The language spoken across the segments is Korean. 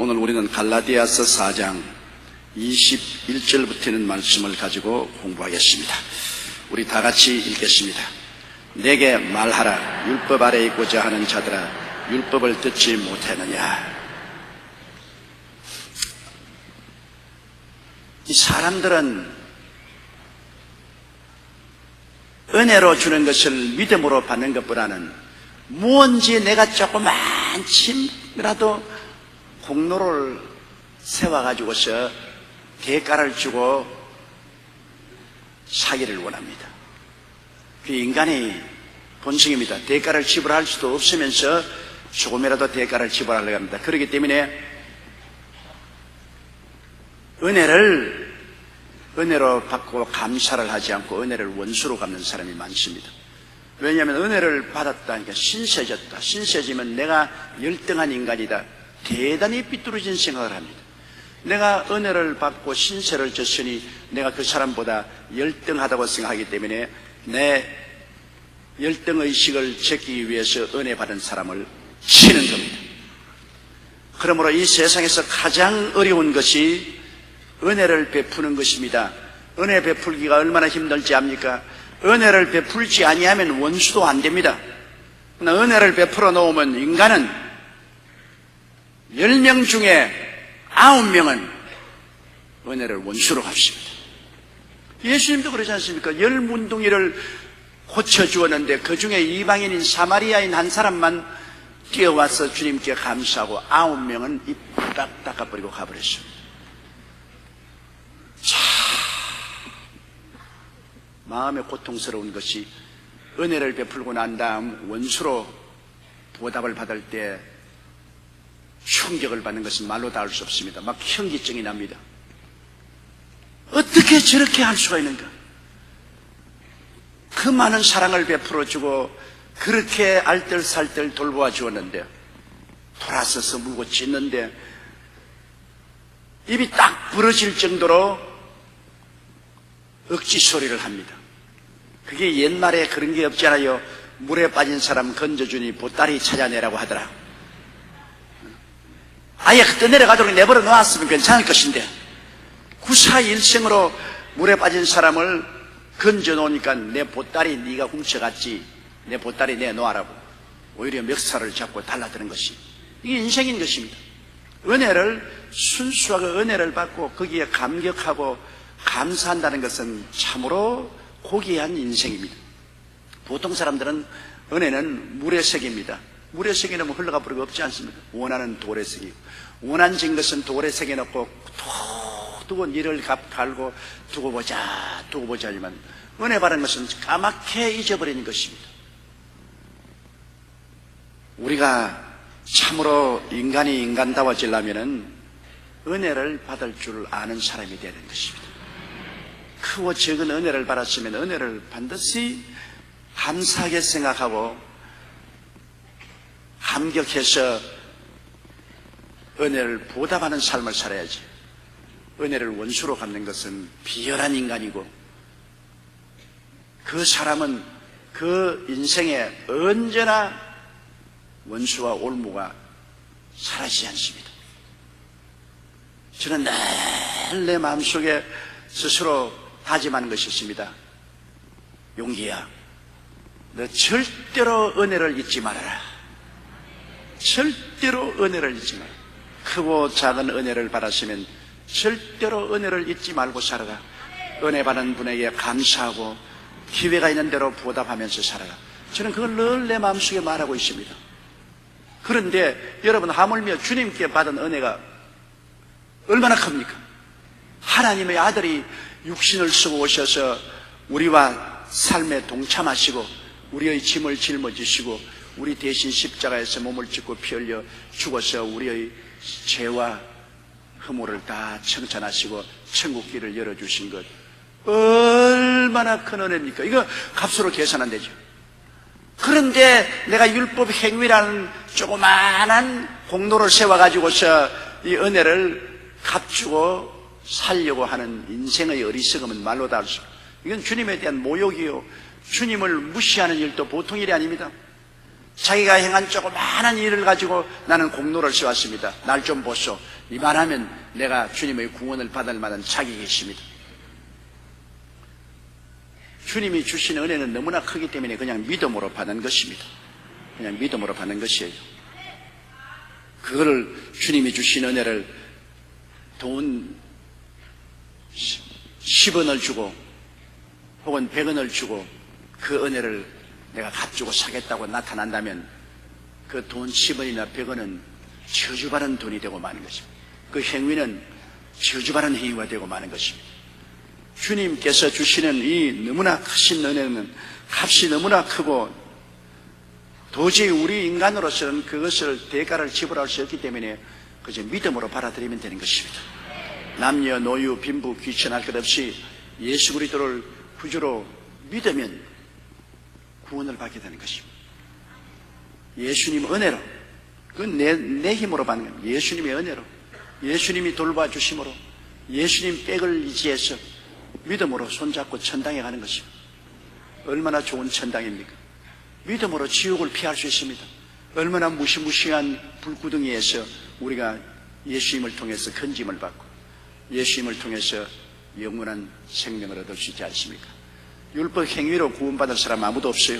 오늘 우리는 갈라디아서 4장 21절부터 있는 말씀을 가지고 공부하겠습니다. 우리 다 같이 읽겠습니다. 내게 말하라. 율법 아래 있고자 하는 자들아, 율법을 듣지 못하느냐. 이 사람들은 은혜로 주는 것을 믿음으로 받는 것보다는 무언지 내가 조그만치라도 공로를 세워가지고서 대가를 주고 사기를 원합니다. 그 인간의 본성입니다. 대가를 지불할 수도 없으면서 조금이라도 대가를 지불하려고 합니다. 그렇기 때문에 은혜로 받고 감사를 하지 않고 은혜를 원수로 갚는 사람이 많습니다. 왜냐하면 은혜를 받았다니까 신세졌다. 신세지면 내가 열등한 인간이다. 대단히 삐뚤어진 생각을 합니다. 내가 은혜를 받고 신세를 졌으니 내가 그 사람보다 열등하다고 생각하기 때문에 내 열등의식을 제끼기 위해서 은혜 받은 사람을 치는 겁니다. 그러므로 이 세상에서 가장 어려운 것이 은혜를 베푸는 것입니다. 은혜 베풀기가 얼마나 힘들지 압니까? 은혜를 베풀지 아니하면 원수도 안 됩니다. 그러나 은혜를 베풀어 놓으면 인간은 10명 중에 9명은 은혜를 원수로 갚습니다. 예수님도 그러지 않습니까? 10문둥이를 고쳐주었는데 그 중에 이방인인 사마리아인 한 사람만 뛰어와서 주님께 감사하고 9명은 입 딱 닦아버리고 가버렸습니다. 마음에 고통스러운 것이 은혜를 베풀고 난 다음 원수로 보답을 받을 때 충격을 받는 것은 말로 다 할 수 없습니다. 막 현기증이 납니다. 어떻게 저렇게 할 수가 있는가? 그 많은 사랑을 베풀어주고 그렇게 알뜰살뜰 돌보아 주었는데 돌아서서 물고 짖는데 입이 딱 부러질 정도로 억지 소리를 합니다. 그게 옛날에 그런 게 없잖아요. 물에 빠진 사람 건져주니 보따리 찾아내라고 하더라. 아예 그때 내려가도록 내버려 놓았으면 괜찮을 것인데 구사일생으로 물에 빠진 사람을 건져놓으니까 내 보따리 네가 훔쳐갔지, 내 보따리 내놓으라고 오히려 멱살을 잡고 달라드는 것이 이게 인생인 것입니다. 은혜를 순수하게 은혜를 받고 거기에 감격하고 감사한다는 것은 참으로 고귀한 인생입니다. 보통 사람들은 은혜는 물의 색입니다. 물의 색에 넣으면 흘러가 버리고 없지 않습니까? 원하는 돌의 색이고 원한진 것은 돌의 색에 넣고 두고 니를 갈고 두고 보자 하지만 은혜 받은 것은 까맣게 잊어버리는 것입니다. 우리가 참으로 인간이 인간다워지려면 은혜를 받을 줄 아는 사람이 되는 것입니다. 크고 적은 은혜를 받았으면 은혜를 반드시 감사하게 생각하고 감격해서 은혜를 보답하는 삶을 살아야지. 은혜를 원수로 갚는 것은 비열한 인간이고 그 사람은 그 인생에 언제나 원수와 올무가 사라지지 않습니다. 저는 늘 내 마음속에 스스로 다짐하는 것이 있습니다. 용기야, 너 절대로 은혜를 잊지 말아라. 절대로 은혜를 잊지 마라. 크고 작은 은혜를 받았으면 절대로 은혜를 잊지 말고 살아라. 은혜 받은 분에게 감사하고 기회가 있는 대로 보답하면서 살아라. 저는 그걸 늘 내 마음속에 말하고 있습니다. 그런데 여러분, 하물며 주님께 받은 은혜가 얼마나 큽니까? 하나님의 아들이 육신을 쓰고 오셔서 우리와 삶에 동참하시고 우리의 짐을 짊어지시고 우리 대신 십자가에서 몸을 찢고 피 흘려 죽어서 우리의 죄와 허물을 다 청산하시고 천국길을 열어주신 것 얼마나 큰 은혜입니까? 이거 값으로 계산 안 되죠. 그런데 내가 율법 행위라는 조그마한 공로를 세워가지고서 이 은혜를 값주고 살려고 하는 인생의 어리석음은 말로 다 할 수 없어요. 이건 주님에 대한 모욕이요, 주님을 무시하는 일도 보통 일이 아닙니다. 자기가 행한 조그마한 일을 가지고 나는 공로를 세웠습니다. 날 좀 보소. 이만하면 내가 주님의 구원을 받을 만한 자격이 있습니다. 주님이 주신 은혜는 너무나 크기 때문에 그냥 믿음으로 받는 것입니다. 그냥 믿음으로 받는 것이에요. 그거를 주님이 주신 은혜를 돈 10원을 주고 혹은 100원을 주고 그 은혜를 내가 값주고 사겠다고 나타난다면 그 돈 10원이나 100원은 저주받은 돈이 되고 마는 것입니다. 그 행위는 저주받은 행위가 되고 마는 것입니다. 주님께서 주시는 이 너무나 크신 은혜는 값이 너무나 크고 도저히 우리 인간으로서는 그것을 대가를 지불할 수 없기 때문에 그저 믿음으로 받아들이면 되는 것입니다. 남녀, 노유, 빈부, 귀천할 것 없이 예수 그리스도를 구주로 믿으면 구원을 받게 되는 것입니다. 예수님 은혜로, 그건 내 힘으로 받는 겁니다. 예수님의 은혜로, 예수님이 돌봐주심으로, 예수님 백을 의지해서 믿음으로 손잡고 천당에 가는 것입니다. 얼마나 좋은 천당입니까? 믿음으로 지옥을 피할 수 있습니다. 얼마나 무시무시한 불구덩이에서 우리가 예수님을 통해서 건짐을 받고 예수님을 통해서 영원한 생명을 얻을 수 있지 않습니까? 율법 행위로 구원받을 사람 아무도 없어요.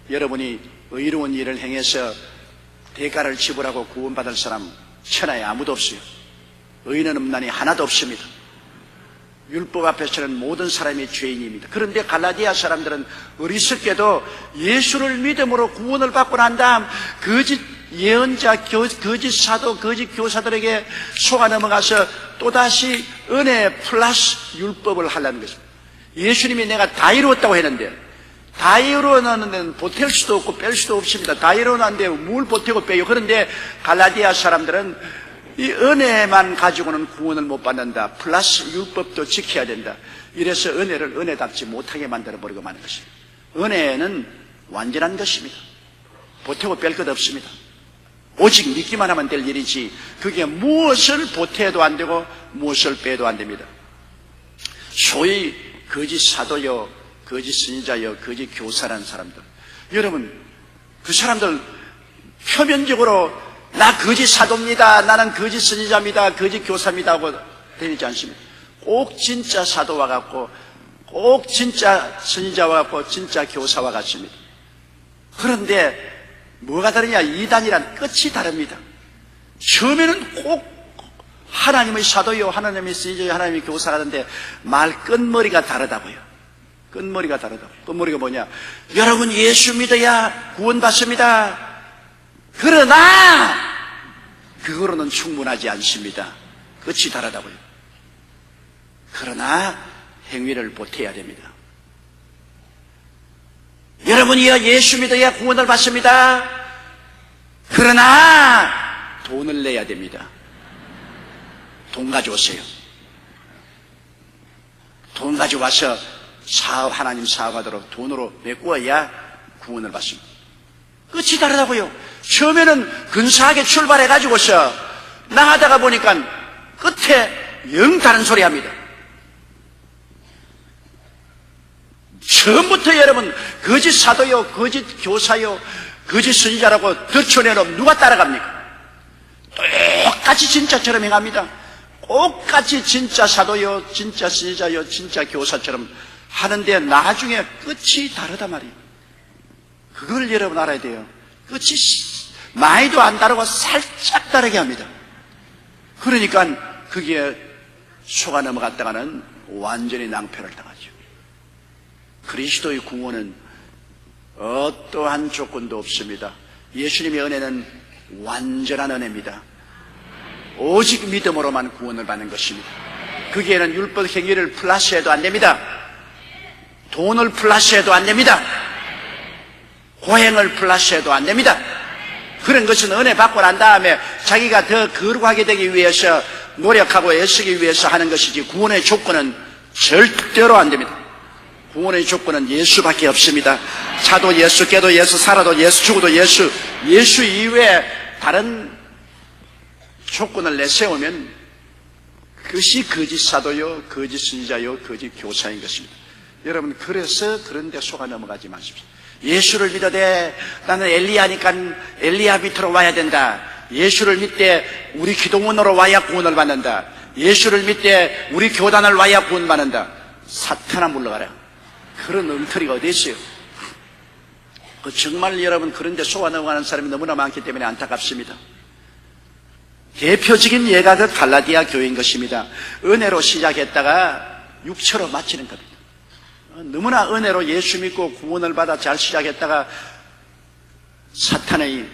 여러분이 의로운 일을 행해서 대가를 지불하고 구원받을 사람 천하에 아무도 없어요. 의인은 없나니 하나도 없습니다. 율법 앞에서는 모든 사람이 죄인입니다. 그런데 갈라디아 사람들은 어리석게도 예수를 믿음으로 구원을 받고 난 다음 거짓 예언자, 거짓 사도, 거짓 교사들에게 속아 넘어가서 또다시 은혜 플러스 율법을 하려는 것입니다. 예수님이 내가 다 이루었다고 했는데 다 이루어놨는데 보탤 수도 없고 뺄 수도 없습니다. 다 이루어놨는데 뭘 보태고 빼요. 그런데 갈라디아 사람들은 이 은혜만 가지고는 구원을 못 받는다. 플러스 율법도 지켜야 된다. 이래서 은혜를 은혜답지 못하게 만들어버리고 마는 것입니다. 은혜는 완전한 것입니다. 보태고 뺄 것 없습니다. 오직 믿기만 하면 될 일이지 그게 무엇을 보태도 안 되고 무엇을 빼도 안 됩니다. 소위 거짓 사도요, 거짓 선지자요, 거짓 교사라는 사람들, 여러분 그 사람들 표면적으로 나 거짓 사도입니다, 나는 거짓 선지자입니다, 거짓 교사입니다 하고 되지 않습니다. 꼭 진짜 사도와 같고 꼭 진짜 선지자와 같고 진짜 교사와 같습니다. 그런데 뭐가 다르냐? 이단이란 끝이 다릅니다. 처음에는 꼭 하나님의 사도요, 하나님의 선지자요, 하나님의 교사라는데 말 끝머리가 다르다고요. 끝머리가 다르다고. 끝머리가 뭐냐? 여러분 예수 믿어야 구원받습니다. 그러나 그거로는 충분하지 않습니다. 끝이 다르다고요. 그러나 행위를 보태야 됩니다. 여러분이요 예수 믿어야 구원을 받습니다. 그러나 돈을 내야 됩니다. 돈 가져오세요. 돈 가져와서 하나님 사업하도록 돈으로 메꾸어야 구원을 받습니다. 끝이 다르다고요. 처음에는 근사하게 출발해가지고서 나가다가 보니까 끝에 영 다른 소리 합니다. 처음부터 여러분 거짓 사도요, 거짓 교사요, 거짓 선지자라고 덧쳐내놓으면 누가 따라갑니까? 똑같이 진짜처럼 행합니다. 똑같이 진짜 사도요, 진짜 선지자요, 진짜 교사처럼 하는데 나중에 끝이 다르단 말이에요. 그걸 여러분 알아야 돼요. 끝이 많이도 안 다르고 살짝 다르게 합니다. 그러니까 그게 속아 넘어갔다가는 완전히 낭패를 당하죠. 그리스도의 구원은 어떠한 조건도 없습니다. 예수님의 은혜는 완전한 은혜입니다. 오직 믿음으로만 구원을 받는 것입니다. 거기에는 율법 행위를 플러스해도 안 됩니다. 돈을 플러스해도 안 됩니다. 고행을 플러스해도 안 됩니다. 그런 것은 은혜 받고 난 다음에 자기가 더 거룩하게 되기 위해서 노력하고 애쓰기 위해서 하는 것이지 구원의 조건은 절대로 안 됩니다. 구원의 조건은 예수밖에 없습니다. 차도 예수, 깨도 예수, 살아도 예수, 죽어도 예수, 예수 이외에 다른 조건을 내세우면 그것이 거짓 사도요, 거짓 선지자요, 거짓 교사인 것입니다. 여러분, 그래서 그런 데 속아 넘어가지 마십시오. 예수를 믿어대. 나는 엘리야니까 엘리야 밑으로 와야 된다. 예수를 믿되 우리 기도문으로 와야 구원을 받는다. 예수를 믿되 우리 교단을 와야 구원 받는다. 사탄아 물러가라. 그런 엉터리가 어디 있어요? 정말 여러분, 그런 데 속아 넘어가는 사람이 너무나 많기 때문에 안타깝습니다. 대표적인 예가 그 갈라디아 교회인 것입니다. 은혜로 시작했다가 육체로 마치는 겁니다. 너무나 은혜로 예수 믿고 구원을 받아 잘 시작했다가 사탄의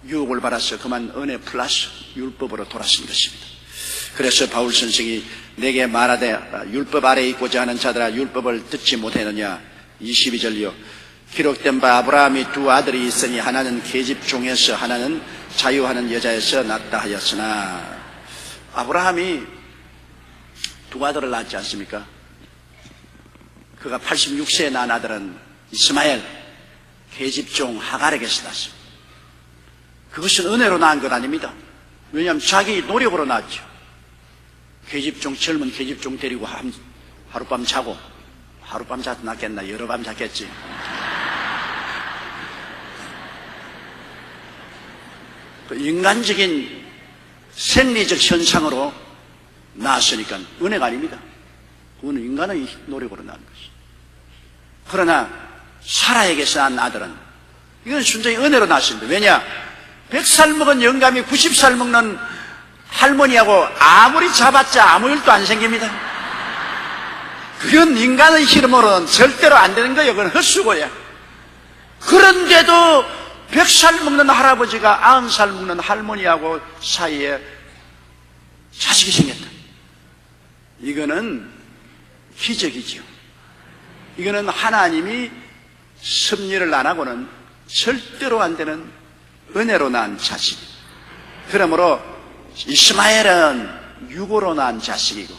유혹을 받아서 그만 은혜 플러스 율법으로 돌아선 것입니다. 그래서 바울 선생이 내게 말하되 율법 아래에 있고자 하는 자들아 율법을 듣지 못했느냐. 22절이요. 기록된 바 아브라함이 두 아들이 있으니 하나는 계집 종에서 하나는 자유하는 여자에서 낳다 하였으나. 아브라함이 두 아들을 낳았지 않습니까? 그가 86세에 낳은 아들은 이스마엘, 계집종 하갈에게서 낳았습니다. 그것은 은혜로 낳은 것 아닙니다. 왜냐하면 자기 노력으로 낳았죠. 계집종, 젊은 계집종 데리고 하룻밤 자고, 하룻밤 자도 낫겠나, 여러 밤 잤겠지. 그 인간적인 생리적 현상으로 낳았으니까 은혜가 아닙니다. 그건 인간의 노력으로 낳은 것이죠. 그러나 사라에게서 낳은 아들은 이건 순전히 은혜로 낳았습니다. 왜냐? 100살 먹은 영감이 90살 먹는 할머니하고 아무리 잡았자 아무 일도 안 생깁니다. 그건 인간의 힘으로는 절대로 안 되는 거예요. 그건 헛수고야. 그런데도 100살 먹는 할아버지가 90살 먹는 할머니하고 사이에 자식이 생겼다. 이거는 기적이지요. 이거는 하나님이 섭리를 안 하고는 절대로 안 되는 은혜로 낳은 자식. 그러므로 이스마엘은 육으로 낳은 자식이고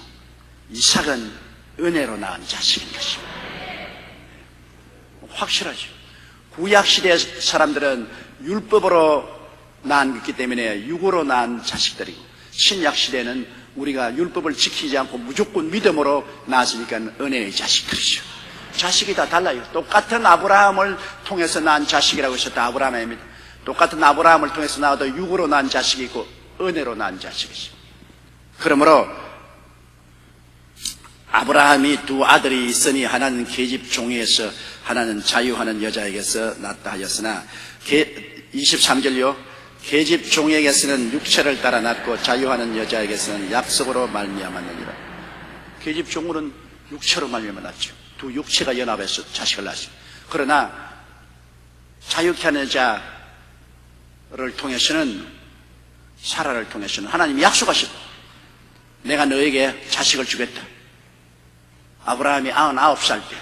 이삭은 은혜로 낳은 자식인 것입니다. 확실하죠. 구약시대 사람들은 율법으로 낳았기 때문에 육으로 낳은 자식들이고, 신약시대는 우리가 율법을 지키지 않고 무조건 믿음으로 낳았으니까 은혜의 자식들이죠. 자식이 다 달라요. 똑같은 아브라함을 통해서 낳은 자식이라고 해서 다 아브라함입니다. 똑같은 아브라함을 통해서 낳아도 육으로 낳은 자식이 있고 은혜로 낳은 자식이죠. 그러므로 아브라함이 두 아들이 있으니 하나는 계집 종에서 하나는 자유하는 여자에게서 낳다 하였으나 23절요. 계집 종에게서는 육체를 따라 낳고 자유하는 여자에게서는 약속으로 말미암았느니라. 계집 종으로는 육체로 말미암아 낳죠. 두 육체가 연합해서 자식을 낳았어요. 그러나 자유케 하는 여자를 통해서는, 사라를 통해서는 하나님이 약속하셨다. 내가 너에게 자식을 주겠다. 아브라함이 99살 때,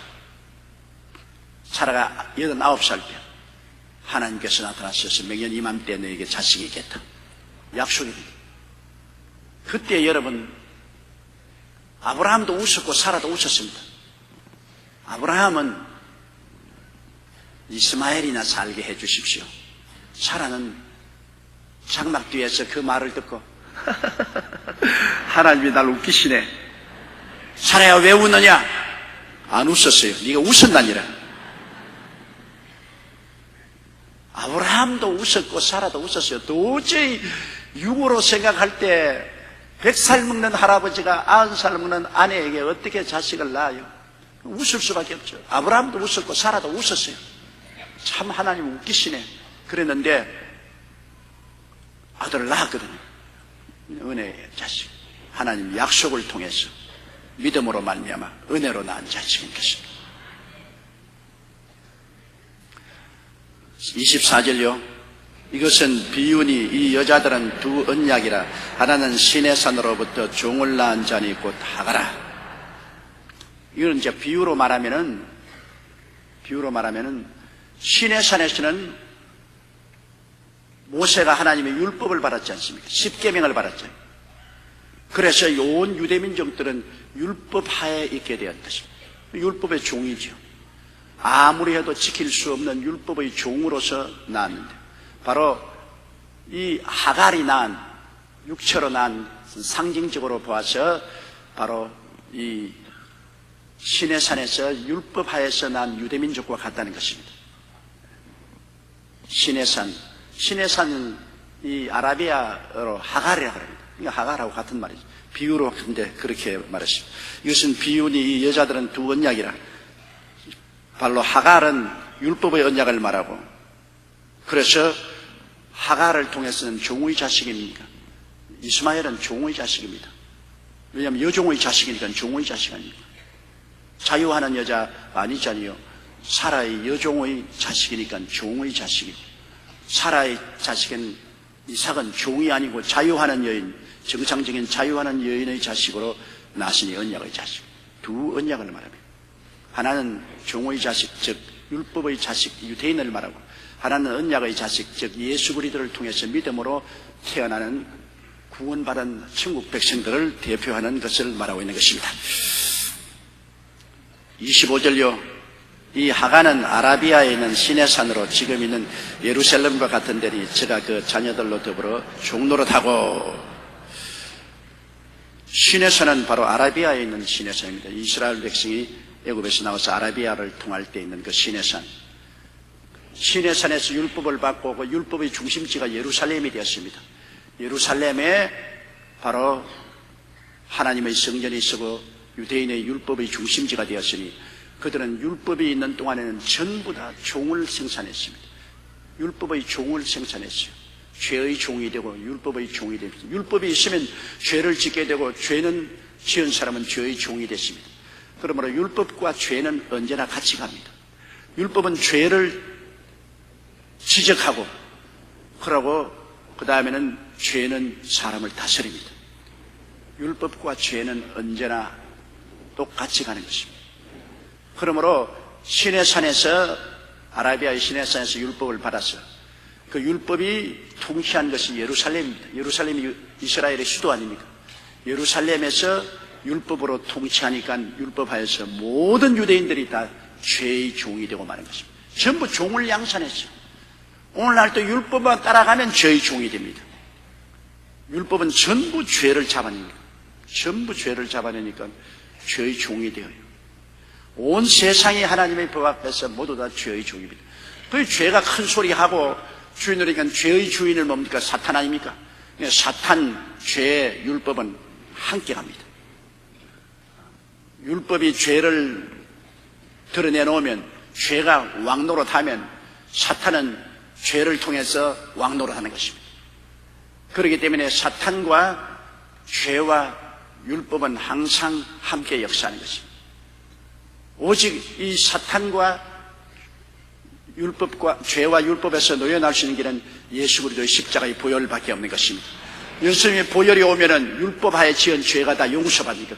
사라가 89살 때 하나님께서 나타나셔서 명년 이맘때 너에게 자식이 있겠다. 약속입니다. 그때 여러분, 아브라함도 웃었고 사라도 웃었습니다. 아브라함은 이스마엘이나 살게 해 주십시오. 사라는 장막 뒤에서 그 말을 듣고 하나님이 날 웃기시네. 사라야 왜 웃느냐? 안 웃었어요. 네가 웃었나니라. 아브라함도 웃었고 사라도 웃었어요. 도저히 육으로 생각할 때 100살 먹는 할아버지가 90살 먹는 아내에게 어떻게 자식을 낳아요? 웃을 수밖에 없죠. 아브라함도 웃었고 사라도 웃었어요. 참 하나님 웃기시네. 그랬는데 아들을 낳았거든요. 은혜의 자식. 하나님 약속을 통해서 믿음으로 말미암아 은혜로 낳은 자식인 것입니다. 24절요. 이것은 비유니 이 여자들은 두 언약이라. 하나는 신의 산으로부터 종을 낳은 자니 곧 하가라. 이건 이제 비유로 말하면은 신의 산에서는 모세가 하나님의 율법을 받았지 않습니까? 십계명을 받았죠. 그래서 온 유대민족들은 율법 하에 있게 되었다. 율법의 종이죠. 아무리 해도 지킬 수 없는 율법의 종으로서 나왔는데, 바로 이 하갈이 낳은, 육체로 낳은, 상징적으로 보아서 바로 이 시내산에서 율법하에서 난 유대민족과 같다는 것입니다. 시내산은 이 아라비아어로 하갈이라고 합니다. 그러니까 하갈하고 같은 말이죠. 비유로 근데 그렇게 말했습니다. 이것은 비유니 이 여자들은 두 언약이라. 발로 하갈은 율법의 언약을 말하고, 그래서 하갈을 통해서는 종의 자식입니까? 이스마엘은 종의 자식입니다. 왜냐하면 여종의 자식이니까 종의 자식 아닙니까? 자유하는 여자 아니잖아요. 사라의 여종의 자식이니까 종의 자식이고, 사라의 자식은 이삭은 종이 아니고 자유하는 여인, 정상적인 자유하는 여인의 자식으로 나시니 언약의 자식. 두 언약을 말합니다. 하나는 종의 자식, 즉 율법의 자식 유대인을 말하고, 하나는 언약의 자식, 즉 예수 그리스도를 통해서 믿음으로 태어나는 구원받은 천국 백성들을 대표하는 것을 말하고 있는 것입니다. 25절요. 이 하가는 아라비아에 있는 시내산으로 지금 있는 예루살렘과 같은 데니 제가 그 자녀들로 더불어 종노릇하고, 시내산은 바로 아라비아에 있는 시내산입니다. 이스라엘 백성이 애굽에서 나와서 아라비아를 통할 때 있는 그 시내산. 시내산에서 율법을 받고 그 율법의 중심지가 예루살렘이 되었습니다. 예루살렘에 바로 하나님의 성전이 있고 유대인의 율법의 중심지가 되었으니 그들은 율법이 있는 동안에는 전부 다 종을 생산했습니다. 율법의 종을 생산했어요. 죄의 종이 되고 율법의 종이 됩니다. 율법이 있으면 죄를 짓게 되고 죄는 지은 사람은 죄의 종이 됐습니다. 그러므로 율법과 죄는 언제나 같이 갑니다. 율법은 죄를 지적하고 그러고 그 다음에는 죄는 사람을 다스립니다. 율법과 죄는 언제나 똑같이 가는 것입니다. 그러므로 시내산에서 아라비아의 시내산에서 율법을 받아서 그 율법이 통치한 것이 예루살렘입니다. 예루살렘이 이스라엘의 수도 아닙니까? 예루살렘에서 율법으로 통치하니까 율법하여서 모든 유대인들이 다 죄의 종이 되고 마는 것입니다. 전부 종을 양산했어요. 오늘날도 율법만 따라가면 죄의 종이 됩니다. 율법은 전부 죄를 잡아냅니다. 전부 죄를 잡아내니까 죄의 종이 되어요. 온 세상이 하나님의 법 앞에서 모두 다 죄의 종입니다. 그 죄가 큰 소리하고 주인으로니까 죄의 주인을 뭡니까? 사탄 아닙니까? 사탄, 죄, 율법은 함께 갑니다. 율법이 죄를 드러내놓으면 죄가 왕노릇하면 사탄은 죄를 통해서 왕노릇하는 것입니다. 그렇기 때문에 사탄과 죄와 율법은 항상 함께 역사하는 것입니다. 오직 이 사탄과 율법과 죄와 율법에서 놓여날 수 있는 길은 예수 그리스도의 십자가의 보혈밖에 없는 것입니다. 예수님의 보혈이 오면은 율법하에 지은 죄가 다 용서받으니까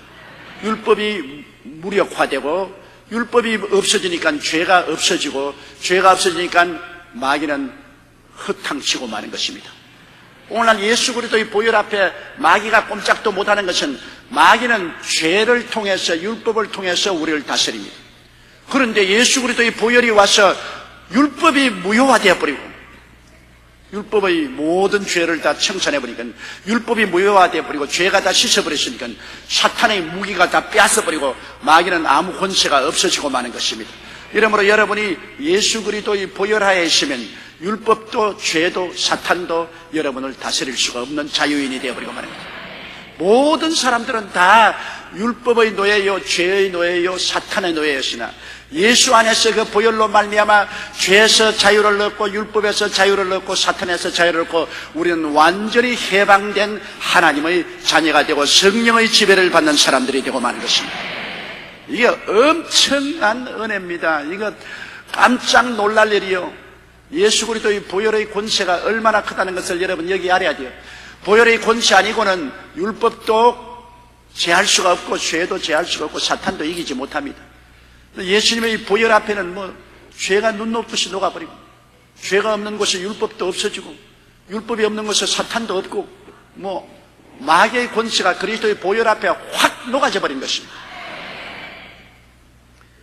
율법이 무력화되고 율법이 없어지니까 죄가 없어지고 죄가 없어지니까 마귀는 허탕치고 마는 것입니다. 오늘날 예수 그리스도의 보혈 앞에 마귀가 꼼짝도 못하는 것은 마귀는 죄를 통해서 율법을 통해서 우리를 다스립니다. 그런데 예수 그리스도의 보혈이 와서 율법이 무효화되어 버리고 율법의 모든 죄를 다 청산해버리니까 율법이 무효화되어 버리고 죄가 다 씻어버렸으니까 사탄의 무기가 다 빼앗아버리고 마귀는 아무 권세가 없어지고 마는 것입니다. 이러므로 여러분이 예수 그리스도의 보혈하에 있으면 율법도 죄도 사탄도 여러분을 다스릴 수가 없는 자유인이 되어버리고 마는 겁니다. 모든 사람들은 다 율법의 노예요, 죄의 노예요, 사탄의 노예였으나 예수 안에서 그 보혈로 말미암아 죄에서 자유를 얻고 율법에서 자유를 얻고 사탄에서 자유를 얻고 우리는 완전히 해방된 하나님의 자녀가 되고 성령의 지배를 받는 사람들이 되고 마는 것입니다. 이게 엄청난 은혜입니다. 이거 깜짝 놀랄 일이요. 예수 그리스도의 보혈의 권세가 얼마나 크다는 것을 여러분 여기 알아야 돼요. 보혈의 권세 아니고는 율법도 제할 수가 없고 죄도 제할 수가 없고 사탄도 이기지 못합니다. 예수님의 보혈 앞에는 죄가 눈 녹듯이 녹아버리고 죄가 없는 곳에 율법도 없어지고 율법이 없는 곳에 사탄도 없고 마귀의 권세가 그리스도의 보혈 앞에 확 녹아져 버린 것입니다.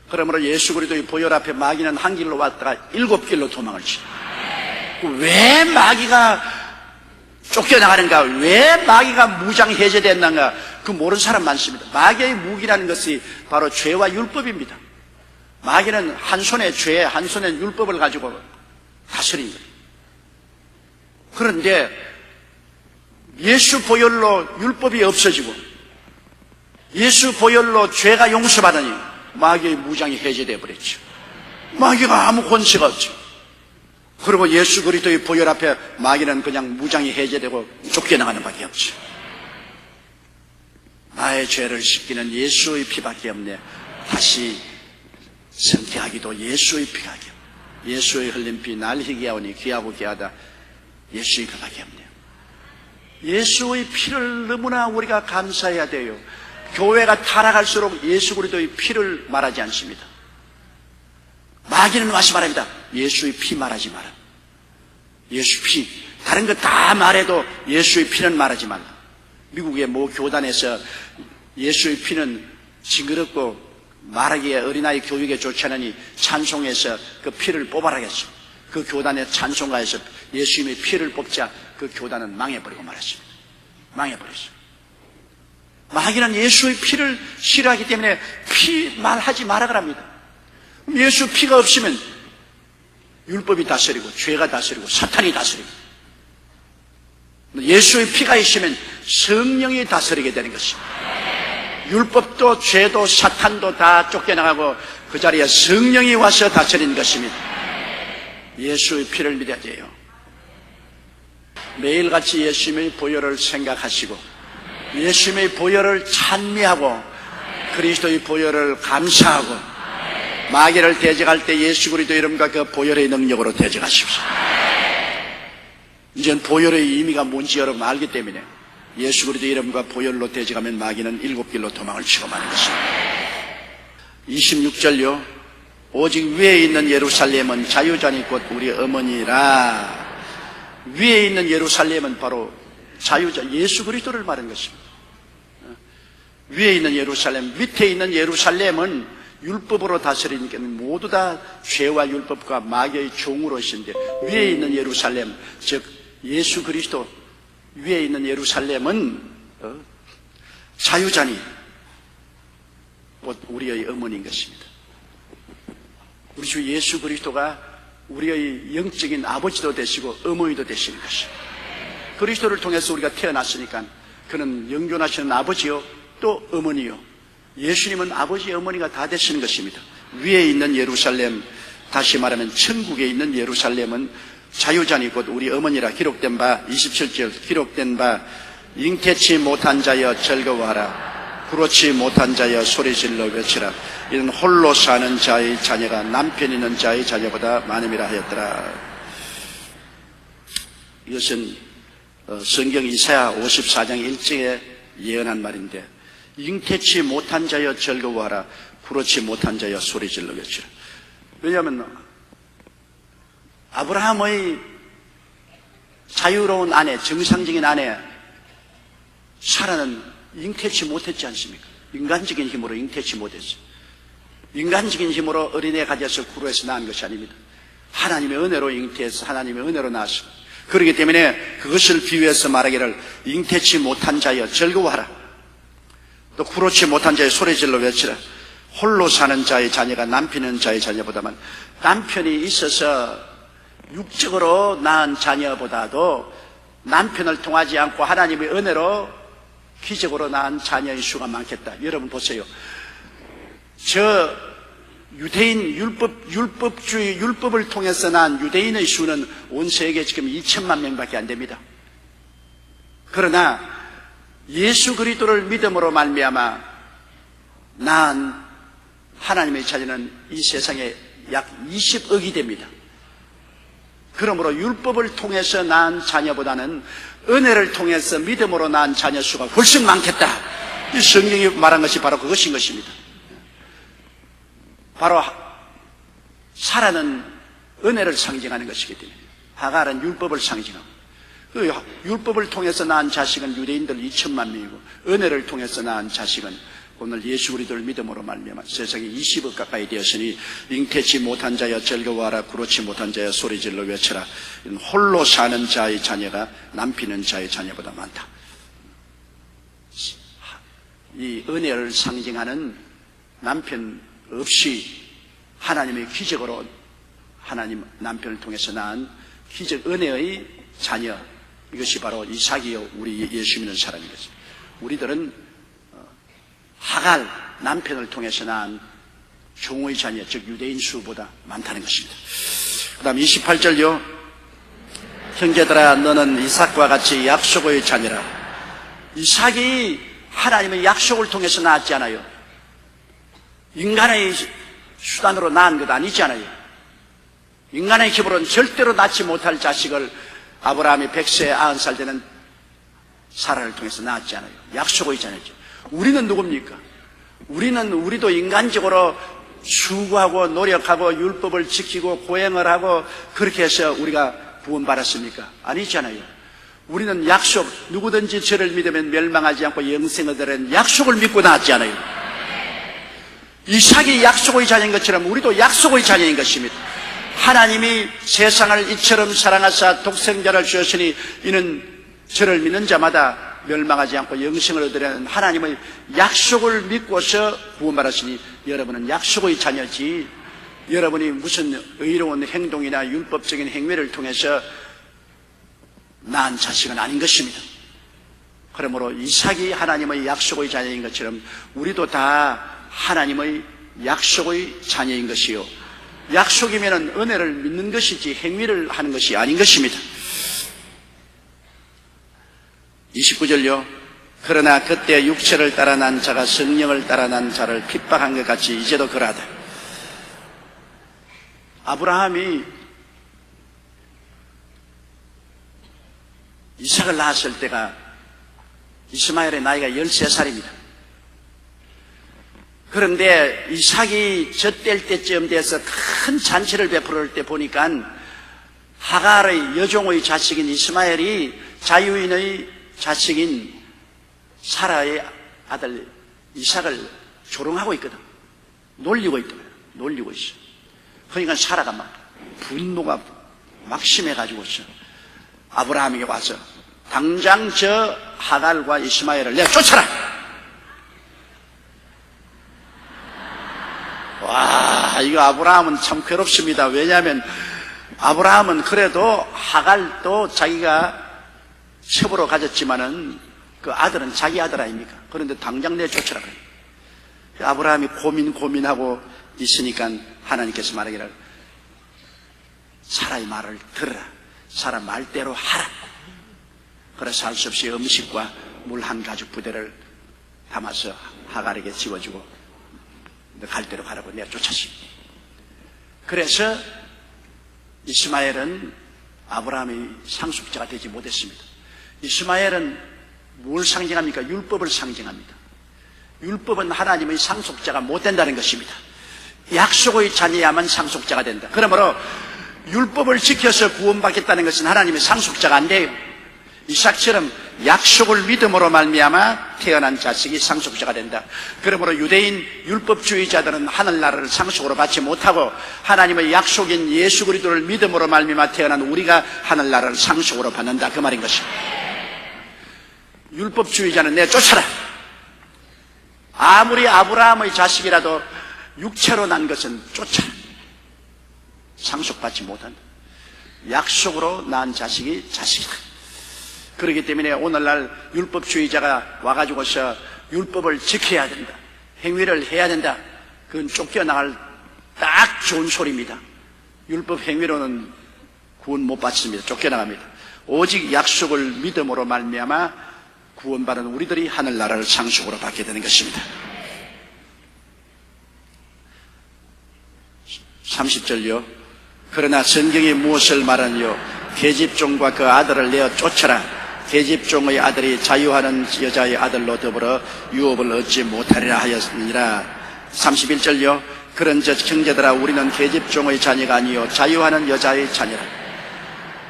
그러므로 예수 그리스도의 보혈 앞에 마귀는 한 길로 왔다가 7길로 도망을 치죠. 왜 마귀가 쫓겨나가는가? 왜 마귀가 무장 해제됐는가? 그 모르는 사람 많습니다. 마귀의 무기라는 것이 바로 죄와 율법입니다. 마귀는 한 손에 죄, 한 손에 율법을 가지고 다스립니다. 그런데 예수 보혈로 율법이 없어지고 예수 보혈로 죄가 용서받으니 마귀의 무장이 해제되어 버렸죠. 마귀가 아무 권세가 없죠. 그리고 예수 그리스도의 보혈 앞에 마귀는 그냥 무장이 해제되고 쫓겨나가는 밖에 없죠. 나의 죄를 씻기는 예수의 피밖에 없네. 다시 성태하기도 예수의 피가 없네. 예수의 흘린 피 날 희게 하오니 귀하고 귀하다. 예수의 피밖에 없네요. 예수의 피를 너무나 우리가 감사해야 돼요. 교회가 타락할수록 예수 그리스도의 피를 말하지 않습니다. 마귀는 와서 말합니다. 예수의 피 말하지 마라. 예수 피. 다른 거 다 말해도 예수의 피는 말하지 말라. 미국의 모 교단에서 예수의 피는 징그럽고 말하기에 어린아이 교육에 좋지 않으니 찬송에서 그 피를 뽑아라겠어. 그 교단의 찬송가에서 예수님의 피를 뽑자 그 교단은 망해버리고 말았습니다. 망해버렸어요. 마귀는 예수의 피를 싫어하기 때문에 피 말하지 말아 그럽니다. 예수 피가 없으면 율법이 다스리고 죄가 다스리고 사탄이 다스리고 예수의 피가 있으면 성령이 다스리게 되는 것입니다. 율법도 죄도 사탄도 다 쫓겨나가고 그 자리에 성령이 와서 다스리는 것입니다. 예수의 피를 믿어야 돼요. 매일같이 예수님의 보혈을 생각하시고 예수님의 보혈을 찬미하고 그리스도의 보혈을 감사하고 마귀를 대적할 때 예수 그리스도 이름과 그 보혈의 능력으로 대적하십시오. 이제는 보혈의 의미가 뭔지 여러분 알기 때문에 예수 그리스도 이름과 보혈로 대적하면 마귀는 7길로 도망을 치고 마는 것입니다. 26절요. 오직 위에 있는 예루살렘은 자유자니 곧 우리 어머니라. 위에 있는 예루살렘은 바로 자유자 예수 그리스도를 말하는 것입니다. 위에 있는 예루살렘, 밑에 있는 예루살렘은 율법으로 다스리니까 모두 다 죄와 율법과 마귀의 종으로신데 위에 있는 예루살렘, 즉 예수 그리스도 위에 있는 예루살렘은 자유자니 곧 우리의 어머니인 것입니다. 우리 주 예수 그리스도가 우리의 영적인 아버지도 되시고 어머니도 되시는 것입니다. 그리스도를 통해서 우리가 태어났으니까 그는 영존하시는 아버지요 또 어머니요. 예수님은 아버지 어머니가 다 되시는 것입니다. 위에 있는 예루살렘, 다시 말하면 천국에 있는 예루살렘은 자유자니 곧 우리 어머니라. 기록된 바 27절 기록된 바 잉태치 못한 자여 즐거워하라. 그렇지 못한 자여 소리질러 외치라. 이는 홀로 사는 자의 자녀가 남편 있는 자의 자녀보다 많음이라 하였더라. 이것은 성경 이사야 54장 1절에 예언한 말인데 잉태치 못한 자여 즐거워하라. 그렇지 못한 자여 소리질러 외치라. 왜냐하면 아브라함의 자유로운 아내, 정상적인 아내 사라는 잉태치 못했지 않습니까? 인간적인 힘으로 잉태치 못했어요. 인간적인 힘으로 어린애 가져서 구로에서 낳은 것이 아닙니다. 하나님의 은혜로 잉태해서 하나님의 은혜로 낳았습니다. 그렇기 때문에 그것을 비유해서 말하기를 잉태치 못한 자여 즐거워하라. 또 구로치 못한 자여 소리질러 외치라. 홀로 사는 자의 자녀가 남편 있는 자의 자녀보다만, 남편이 있어서 육적으로 낳은 자녀보다도 남편을 통하지 않고 하나님의 은혜로 기적으로 낳은 자녀의 수가 많겠다. 여러분 보세요. 저 유대인 율법주의 율법을 통해서 낳은 유대인의 수는 온 세계에 지금 2천만 명밖에 안 됩니다. 그러나 예수 그리스도를 믿음으로 말미암아 낳은 하나님의 자녀는 이 세상에 약 20억이 됩니다. 그러므로 율법을 통해서 낳은 자녀보다는 은혜를 통해서 믿음으로 낳은 자녀 수가 훨씬 많겠다. 이 성경이 말한 것이 바로 그것인 것입니다. 바로 사라는 은혜를 상징하는 것이기 때문에 하갈은 율법을 상징하고, 그 율법을 통해서 낳은 자식은 유대인들 2천만 명이고 은혜를 통해서 낳은 자식은 오늘 예수 그리스도를 믿음으로 말미암아 세상에 20억 가까이 되었으니 잉태치 못한 자여 즐거워하라. 그렇지 못한 자여 소리질러 외쳐라. 홀로 사는 자의 자녀가 남편 있는 자의 자녀보다 많다. 이 은혜를 상징하는 남편 없이 하나님의 기적으로 하나님 남편을 통해서 낳은 기적 은혜의 자녀, 이것이 바로 이삭이요 우리 예수 믿는 사람인 것입니다. 우리들은 하갈 남편을 통해서 낳은 종의 자녀, 즉 유대인 수보다 많다는 것입니다. 그 다음 28절요. 형제들아 너는 이삭과 같이 약속의 자녀라. 이삭이 하나님의 약속을 통해서 낳았지 않아요. 인간의 수단으로 낳은 것 아니지 않아요. 인간의 힘으로는 절대로 낳지 못할 자식을 아브라함이 100세 90살 되는 사라를 통해서 낳았지 않아요. 약속의 자녀죠. 우리는 누굽니까? 우리도 인간적으로 수고하고 노력하고 율법을 지키고 고행을 하고 그렇게 해서 우리가 구원받았습니까? 아니잖아요. 우리는 약속, 누구든지 저를 믿으면 멸망하지 않고 영생을 얻으라는 약속을 믿고 낳았지 않아요. 이삭이 약속의 자녀인 것처럼 우리도 약속의 자녀인 것입니다. 하나님이 세상을 이처럼 사랑하사 독생자를 주었으니 이는 저를 믿는 자마다 멸망하지 않고 영생을 얻으라는 하나님의 약속을 믿고서 구원받았으니 여러분은 약속의 자녀지, 여러분이 무슨 의로운 행동이나 율법적인 행위를 통해서 낳은 자식은 아닌 것입니다. 그러므로 이삭이 하나님의 약속의 자녀인 것처럼 우리도 다 하나님의 약속의 자녀인 것이요, 약속이면 은혜를 믿는 것이지 행위를 하는 것이 아닌 것입니다. 29절요. 그러나 그때 육체를 따라 난 자가 성령을 따라 난 자를 핍박한 것 같이 이제도 그러하다. 아브라함이 이삭을 낳았을 때가 이스마엘의 나이가 13살입니다. 그런데 이삭이 젖될 때쯤 돼서 큰 잔치를 베풀을 때 보니까 하갈의 여종의 자식인 이스마엘이 자유인의 자식인 사라의 아들 이삭을 조롱하고 있거든. 놀리고 있더라고요. 놀리고 있어. 그러니까 사라가 막 분노가 막 심해가지고서 아브라함에게 와서 당장 저 하갈과 이스마엘을 내가 쫓아라. 와, 이거 아브라함은 참 괴롭습니다. 왜냐하면 아브라함은 그래도 하갈도 자기가 첩으로 가졌지만은 그 아들은 자기 아들 아닙니까? 그런데 당장 내쫓으라 그래요. 아브라함이 고민하고 있으니까 하나님께서 말하기를 사라의 말을 들으라. 사라 말대로 하라. 그래서 할 수 없이 음식과 물 한 가죽 부대를 담아서 하갈에게 지워주고 너 갈 대로 가라고 내가 쫓았습니다. 그래서 이스마엘은 아브라함의 상속자가 되지 못했습니다. 이스마엘은 뭘 상징합니까? 율법을 상징합니다. 율법은 하나님의 상속자가 못 된다는 것입니다. 약속의 자녀야만 상속자가 된다. 그러므로 율법을 지켜서 구원받겠다는 것은 하나님의 상속자가 안 돼요. 이삭처럼 약속을 믿음으로 말미암아 태어난 자식이 상속자가 된다. 그러므로 유대인 율법주의자들은 하늘나라를 상속으로 받지 못하고 하나님의 약속인 예수 그리스도를 믿음으로 말미암아 태어난 우리가 하늘나라를 상속으로 받는다, 그 말인 것입니다. 율법주의자는 내쫓아라. 아무리 아브라함의 자식이라도 육체로 난 것은 쫓아라. 상속받지 못한다. 약속으로 낳은 자식이 자식이다. 그렇기 때문에 오늘날 율법주의자가 와가지고서 율법을 지켜야 된다, 행위를 해야 된다, 그건 쫓겨나갈 딱 좋은 소리입니다. 율법 행위로는 구원 못 받습니다. 쫓겨나갑니다. 오직 약속을 믿음으로 말미암아 구원받은 우리들이 하늘나라를 상속으로 받게 되는 것입니다. 30절요. 그러나 성경이 무엇을 말하느냐? 계집종과 그 아들을 내어 쫓아라. 계집종의 아들이 자유하는 여자의 아들로 더불어 유업을 얻지 못하리라 하였느니라. 31절요. 그런즉 형제들아 우리는 계집종의 자녀가 아니요 자유하는 여자의 자녀라.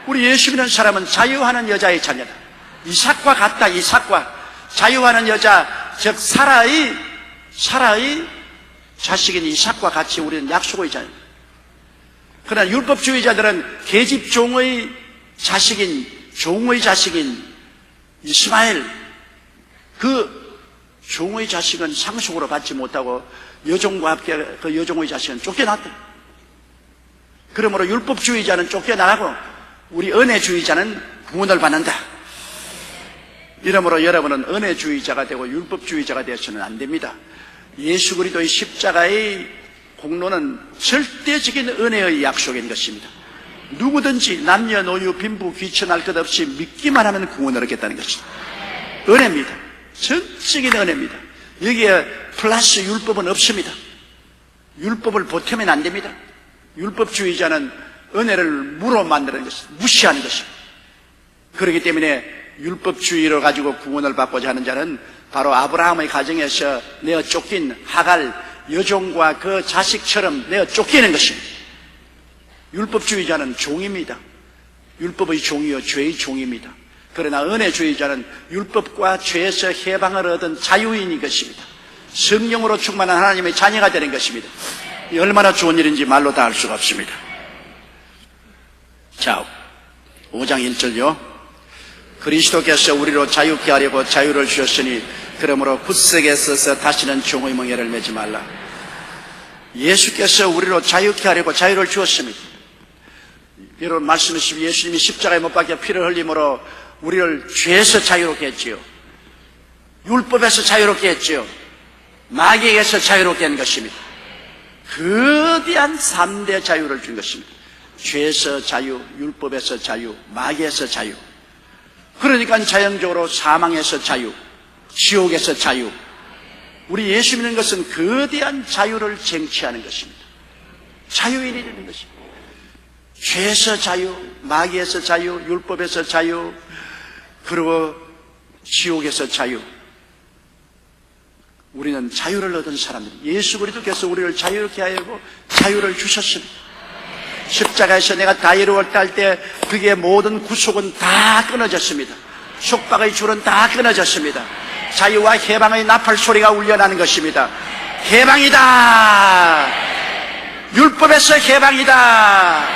우리 예수 믿는 사람은 자유하는 여자의 자녀다. 이삭과 같다. 이삭과 자유하는 여자, 즉 사라의 자식인 이삭과 같이 우리는 약속의 자녀. 그러나 율법주의자들은 계집종의 자식인, 종의 자식인 이스마엘, 그 종의 자식은 상속으로 받지 못하고 여종과 함께 그 여종의 자식은 쫓겨났다. 그러므로 율법주의자는 쫓겨나가고 우리 은혜주의자는 구원을 받는다. 이러므로 여러분은 은혜주의자가 되고 율법주의자가 되어서는 안 됩니다. 예수 그리스도의 십자가의 공로는 절대적인 은혜의 약속인 것입니다. 누구든지 남녀노유 빈부 귀천할 것 없이 믿기만 하면 구원을 얻겠다는 것입니다. 은혜입니다. 전적인 은혜입니다. 여기에 플러스 율법은 없습니다. 율법을 보태면 안 됩니다. 율법주의자는 은혜를 무로 만드는 것입니다. 무시하는 것입니다. 그렇기 때문에 율법주의를 가지고 구원을 받고자 하는 자는 바로 아브라함의 가정에서 내어 쫓긴 하갈 여종과 그 자식처럼 내어 쫓기는 것입니다. 율법주의자는 종입니다. 율법의 종이요 죄의 종입니다. 그러나 은혜주의자는 율법과 죄에서 해방을 얻은 자유인인 것입니다. 성령으로 충만한 하나님의 자녀가 되는 것입니다. 이 얼마나 좋은 일인지 말로 다 할 수가 없습니다. 자, 5장 1절요. 그리스도께서 우리로 자유케 하려고 자유를 주셨으니 그러므로 굳세게 서서 다시는 종의 멍에를 매지 말라. 예수께서 우리로 자유케 하려고 자유를 주었습니다. 여러분 말씀하시면 예수님이 십자가에 못 박혀 피를 흘림으로 우리를 죄에서 자유롭게 했지요. 율법에서 자유롭게 했지요. 마귀에게서 자유롭게 한 것입니다. 거대한 3대 자유를 준 것입니다. 죄에서 자유, 율법에서 자유, 마귀에서 자유. 그러니까 자연적으로 사망에서 자유, 지옥에서 자유. 우리 예수 믿는 것은 거대한 자유를 쟁취하는 것입니다. 자유인이 되는 것입니다. 죄에서 자유, 마귀에서 자유, 율법에서 자유, 그리고 지옥에서 자유. 우리는 자유를 얻은 사람들. 예수 그리스도께서 우리를 자유롭게 하려고 자유를 주셨습니다. 십자가에서 내가 다 이루었다 할 때 그게 모든 구속은 다 끊어졌습니다. 속박의 줄은 다 끊어졌습니다. 자유와 해방의 나팔 소리가 울려나는 것입니다. 해방이다. 율법에서 해방이다.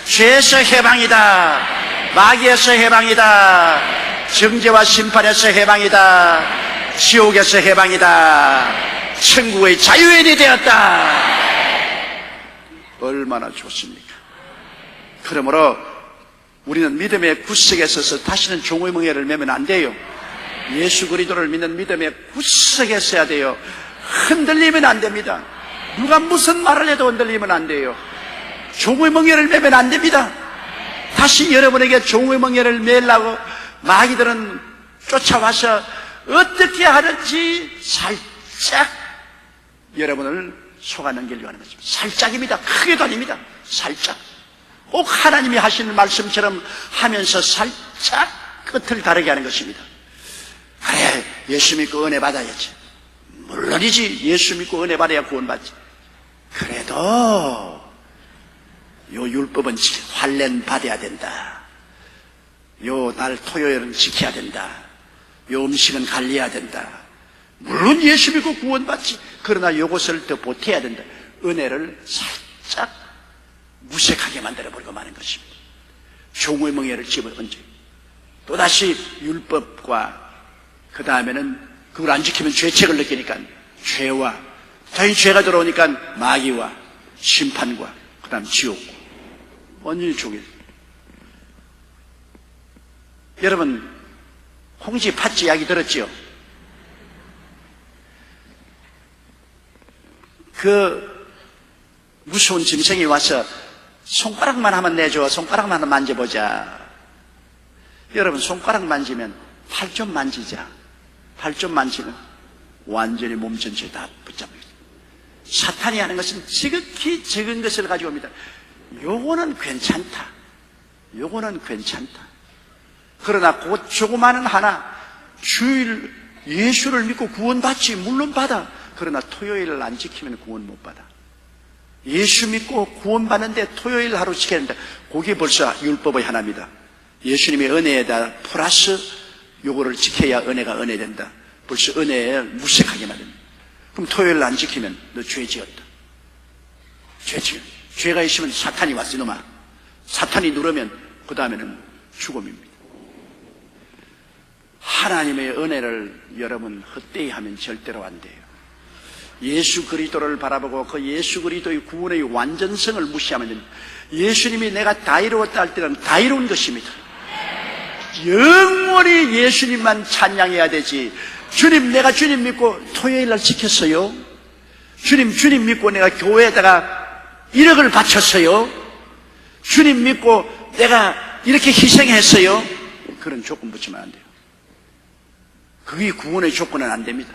죄에서 해방이다. 마귀에서 해방이다. 정죄와 심판에서 해방이다. 지옥에서 해방이다. 천국의 자유인이 되었다. 얼마나 좋습니까? 그러므로 우리는 믿음의 구석에 서서 다시는 종의 멍에를 매면 안 돼요. 예수 그리스도를 믿는 믿음의 구석에 서야 돼요. 흔들리면 안 됩니다. 누가 무슨 말을 해도 흔들리면 안 돼요. 종의 멍에를 매면 안 됩니다. 다시 여러분에게 종의 멍에를 매려고 마귀들은 쫓아와서 어떻게 하든지 살짝 여러분을 속아 넘기려고 하는 것입니다. 살짝입니다. 크게도 아닙니다. 살짝. 꼭 하나님이 하시는 말씀처럼 하면서 살짝 끝을 가르게 하는 것입니다. 그래, 예수 믿고 은혜 받아야지. 물론이지. 예수 믿고 은혜 받아야 구원받지. 그래도 요 율법은 환련 받아야 된다. 요 날 토요일은 지켜야 된다. 요 음식은 관리해야 된다. 물론 예수 믿고 구원받지. 그러나 요것을 더 보태야 된다. 은혜를 살짝 무색하게 만들어버리고 마는 것입니다. 종의 멍에를 집어얹어요. 또다시 율법과 그 다음에는 그걸 안 지키면 죄책을 느끼니까 죄와 자기 죄가 들어오니까 마귀와 심판과 그 다음 지옥과 완전히 종일. 여러분 홍지 팥쥐 이야기 들었지요? 그 무서운 짐승이 와서 손가락만 하면 내줘. 손가락만 하면 만져보자. 여러분 손가락 만지면 팔 좀 만지자. 팔 좀 만지면 완전히 몸 전체에 다 붙잡힙니다. 사탄이 하는 것은 지극히 적은 것을 가지고 옵니다. 요거는 괜찮다. 요거는 괜찮다. 그러나 그 조그마한 하나 주일 예수를 믿고 구원받지. 물론 받아. 그러나 토요일을 안 지키면 구원 못 받아. 예수 믿고 구원받는데 토요일 하루 지켜야 된다. 그게 벌써 율법의 하나입니다. 예수님의 은혜에다 플러스 요거를 지켜야 은혜가 은혜 된다. 벌써 은혜에 무색하게 만듭니다. 그럼 토요일 안 지키면 너 죄 지었다. 죄 지었다. 죄가 있으면 사탄이 왔어 이놈아. 사탄이 누르면 그 다음에는 죽음입니다. 하나님의 은혜를 여러분 헛되이 하면 절대로 안 돼요. 예수 그리스도를 바라보고 그 예수 그리스도의 구원의 완전성을 무시하면 예수님이 내가 다 이루었다 할 때는 다 이룬 것입니다. 영원히 예수님만 찬양해야 되지. 주님, 내가 주님 믿고 토요일날 지켰어요. 주님 믿고 내가 교회에다가 1억을 바쳤어요. 주님 믿고 내가 이렇게 희생했어요. 그런 조건 붙이면 안 돼요. 그게 구원의 조건은 안 됩니다.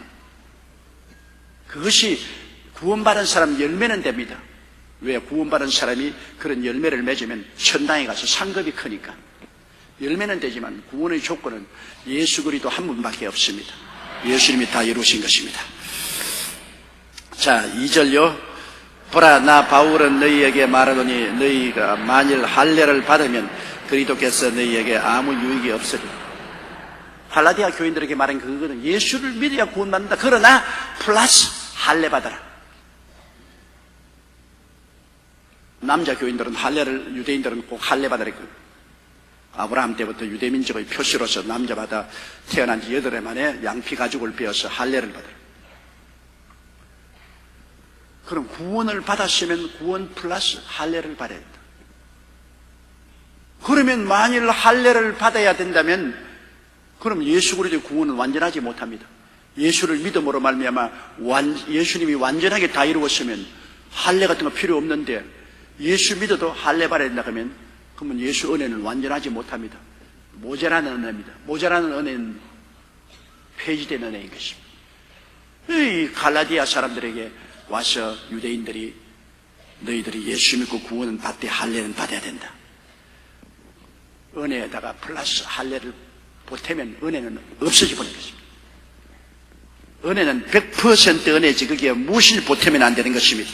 그것이 구원받은 사람 열매는 됩니다. 왜? 구원받은 사람이 그런 열매를 맺으면 천당에 가서 상급이 크니까. 열매는 되지만 구원의 조건은 예수 그리스도 한 분밖에 없습니다. 예수님이 다 이루신 것입니다. 자, 2절요. 보라, 나 바울은 너희에게 말하노니 너희가 만일 할례를 받으면 그리스도께서 너희에게 아무 유익이 없으리라. 갈라디아 교인들에게 말한 그거는 예수를 믿어야 구원받는다. 그러나 플러스 할례 받아라. 남자 교인들은 할례를, 유대인들은 꼭 할례 받아라. 아브라함 때부터 유대민족의 표시로서 남자마다 태어난 지 8해 만에 양피 가죽을 베어서 할례를 받아라. 그럼 구원을 받았으면 구원 플러스 할례를 받아야 된다. 그러면 만일 할례를 받아야 된다면 그럼 예수 그리스도의 구원은 완전하지 못합니다. 예수를 믿음으로 말미암아 예수님이 완전하게 다 이루었으면 할례 같은 거 필요 없는데 예수 믿어도 할례 받아야 된다 그러면 그러면 예수 은혜는 완전하지 못합니다. 모자라는 은혜입니다. 모자라는 은혜는 폐지된 은혜인 것입니다. 이 갈라디아 사람들에게 와서 유대인들이 너희들이 예수 믿고 구원은 받되 할례는 받아야 된다. 은혜에다가 플러스 할례를 보태면 은혜는 없어져 버린 것입니다. 은혜는 100% 은혜지 그게 무엇을 보태면 안 되는 것입니다.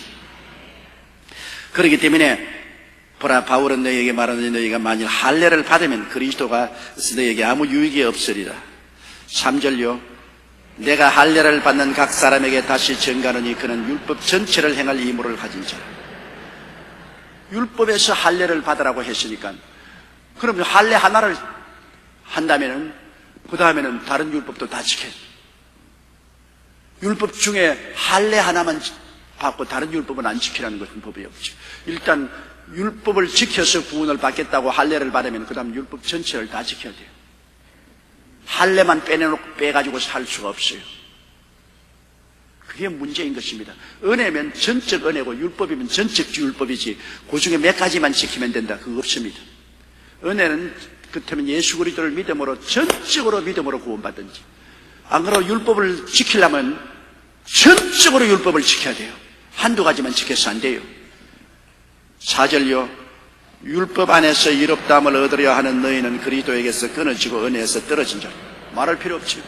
그렇기 때문에 보라, 바울은 너희에게 말하노니 너희가 만일 할례를 받으면 그리스도가 너희에게 아무 유익이 없으리라. 3절요. 내가 할례를 받는 각 사람에게 다시 증가하노니 그는 율법 전체를 행할 의무를 가진 자라. 율법에서 할례를 받으라고 했으니까 그러면 할례 하나를 한다면은 그 다음에는 다른 율법도 다 지켜야 돼요. 율법 중에 할례 하나만 받고 다른 율법은 안 지키라는 것은 법이 없죠. 일단 율법을 지켜서 구원을 받겠다고 할례를 받으면 그 다음 율법 전체를 다 지켜야 돼요. 할례만 빼가지고 살 수가 없어요. 그게 문제인 것입니다. 은혜면 전적 은혜고 율법이면 전적 율법이지 그 중에 몇 가지만 지키면 된다. 그거 없습니다. 은혜는 그렇다면 예수 그리스도를 믿음으로 전적으로 믿음으로 구원받든지 안 그러고 율법을 지키려면 전적으로 율법을 지켜야 돼요. 한두 가지만 지켜서 안 돼요. 4절요. 율법 안에서 의롭다함을 얻으려 하는 너희는 그리스도에게서 끊어지고 은혜에서 떨어진 자. 말할 필요 없죠.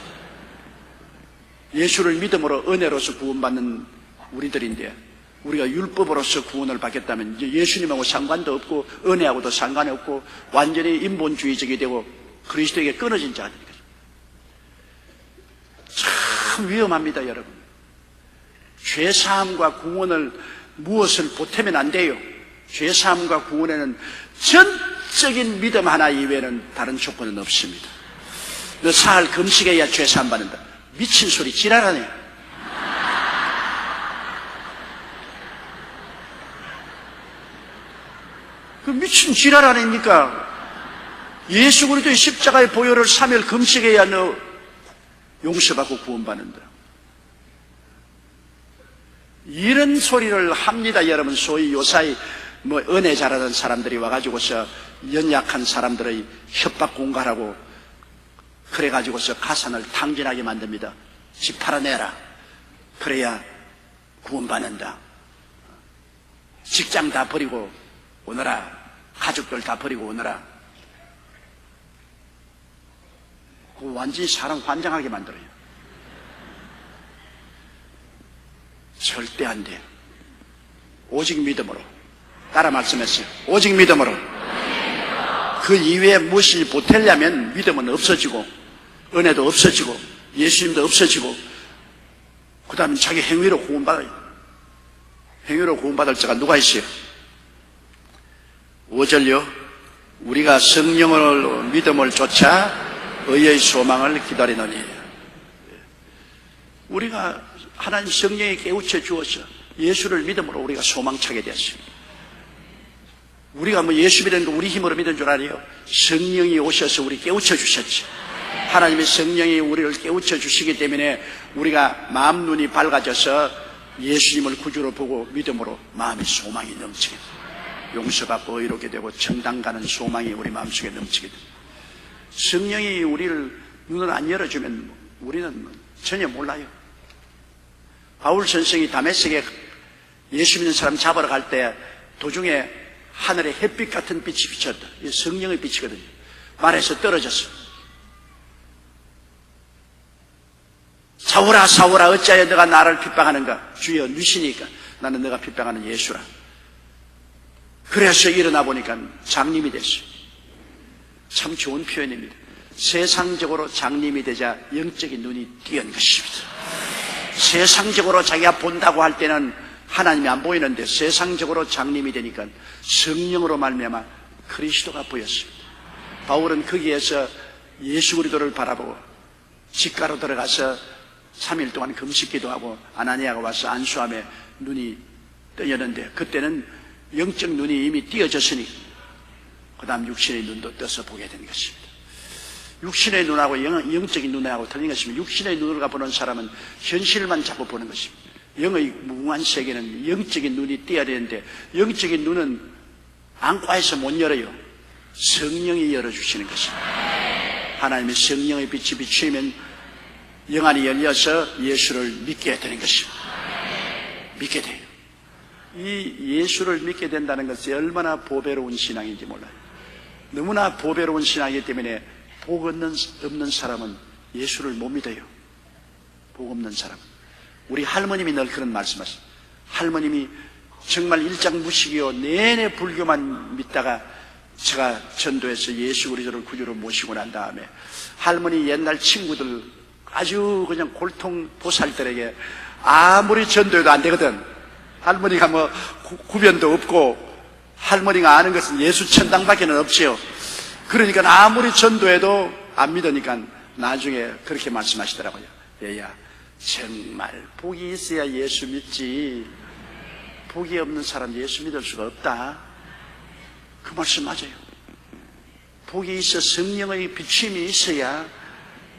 예수를 믿음으로 은혜로서 구원받는 우리들인데 우리가 율법으로서 구원을 받겠다면 이제 예수님하고 상관도 없고 은혜하고도 상관이 없고 완전히 인본주의적이 되고 그리스도에게 끊어진 자들이거든요. 참 위험합니다, 여러분. 죄사함과 구원을 무엇을 보태면 안 돼요. 죄사함과 구원에는 전적인 믿음 하나 이외에는 다른 조건은 없습니다. 너 사흘 금식해야 죄사함 받는다. 미친 소리 지랄하네. 그 미친 지랄 아닙니까? 예수 그리스도의 십자가의 보혈을 3일 금식해야 너 용서받고 구원받는다. 이런 소리를 합니다, 여러분. 소위 요사이 은혜 잘하는 사람들이 와가지고서 연약한 사람들의 협박 공갈하고 그래가지고서 가산을 탕진하게 만듭니다. 집 팔아내라. 그래야 구원받는다. 직장 다 버리고 오너라. 가족들 다 버리고 오너라. 그거 완전히 사람 환장하게 만들어요. 절대 안 돼요. 오직 믿음으로. 따라 말씀했어요. 오직 믿음으로. 그 이외에 무엇이 보태려면 믿음은 없어지고 은혜도 없어지고 예수님도 없어지고 그 다음에 자기 행위로 구원받아요. 행위로 구원받을 자가 누가 있어요? 5절요. 우리가 성령으로 믿음을 쫓아 의의 소망을 기다리노니. 우리가 하나님 성령이 깨우쳐 주어서 예수를 믿음으로 우리가 소망차게 되었습니다. 우리가 뭐 예수 믿는 거 우리 힘으로 믿은 줄 알아요? 성령이 오셔서 우리 깨우쳐 주셨지. 하나님의 성령이 우리를 깨우쳐 주시기 때문에 우리가 마음 눈이 밝아져서 예수님을 구주로 보고 믿음으로 마음의 소망이 넘치게 됩니다. 용서받고 의롭게 되고 천당 가는 소망이 우리 마음속에 넘치게 됩니다. 성령이 우리를 눈을 안 열어주면 우리는 전혀 몰라요. 바울 선생이 다메섹에 예수 믿는 사람 잡으러 갈 때 도중에 하늘에 햇빛 같은 빛이 비쳤다. 이 성령의 빛이거든요. 말에서 떨어졌어. 사울아 사울아 어찌하여 너가 나를 핍박하는가? 주여 누시니까 나는 너가 핍박하는 예수라. 그래서 일어나 보니까 장님이 됐어요. 참 좋은 표현입니다. 세상적으로 장님이 되자 영적인 눈이 띄은 것입니다. 세상적으로 자기가 본다고 할 때는 하나님이 안 보이는데 세상적으로 장님이 되니까 성령으로 말미암아 그리스도가 보였습니다. 바울은 거기에서 예수 그리스도를 바라보고 직가로 들어가서 3일 동안 금식기도 하고 아나니아가 와서 안수함에 눈이 뜨였는데 그때는 영적 눈이 이미 띄어졌으니 그 다음 육신의 눈도 떠서 보게 된 것입니다. 육신의 눈하고 영적인 눈하고 틀린 것입니다. 육신의 눈으로 보는 사람은 현실만 자꾸 보는 것입니다. 영의 무궁한 세계는 영적인 눈이 띄어야 되는데 영적인 눈은 안과에서 못 열어요. 성령이 열어주시는 것입니다. 하나님의 성령의 빛이 비추면 영안이 열려서 예수를 믿게 되는 것입니다. 믿게 돼요. 이 예수를 믿게 된다는 것이 얼마나 보배로운 신앙인지 몰라요. 너무나 보배로운 신앙이기 때문에 복 없는 사람은 예수를 못 믿어요. 복 없는 사람은. 우리 할머님이 늘 그런 말씀하시죠. 할머님이 정말 일장무식이요 내내 불교만 믿다가 제가 전도해서 예수 그리스도를 구주로 모시고 난 다음에 할머니 옛날 친구들 아주 그냥 골통 보살들에게 아무리 전도해도 안 되거든. 할머니가 뭐 구변도 없고 할머니가 아는 것은 예수 천당밖에는 없지요. 그러니까 아무리 전도해도 안 믿으니까 나중에 그렇게 말씀하시더라고요. 얘야 정말 복이 있어야 예수 믿지 복이 없는 사람 예수 믿을 수가 없다. 그 말씀 맞아요. 복이 있어 성령의 비침이 있어야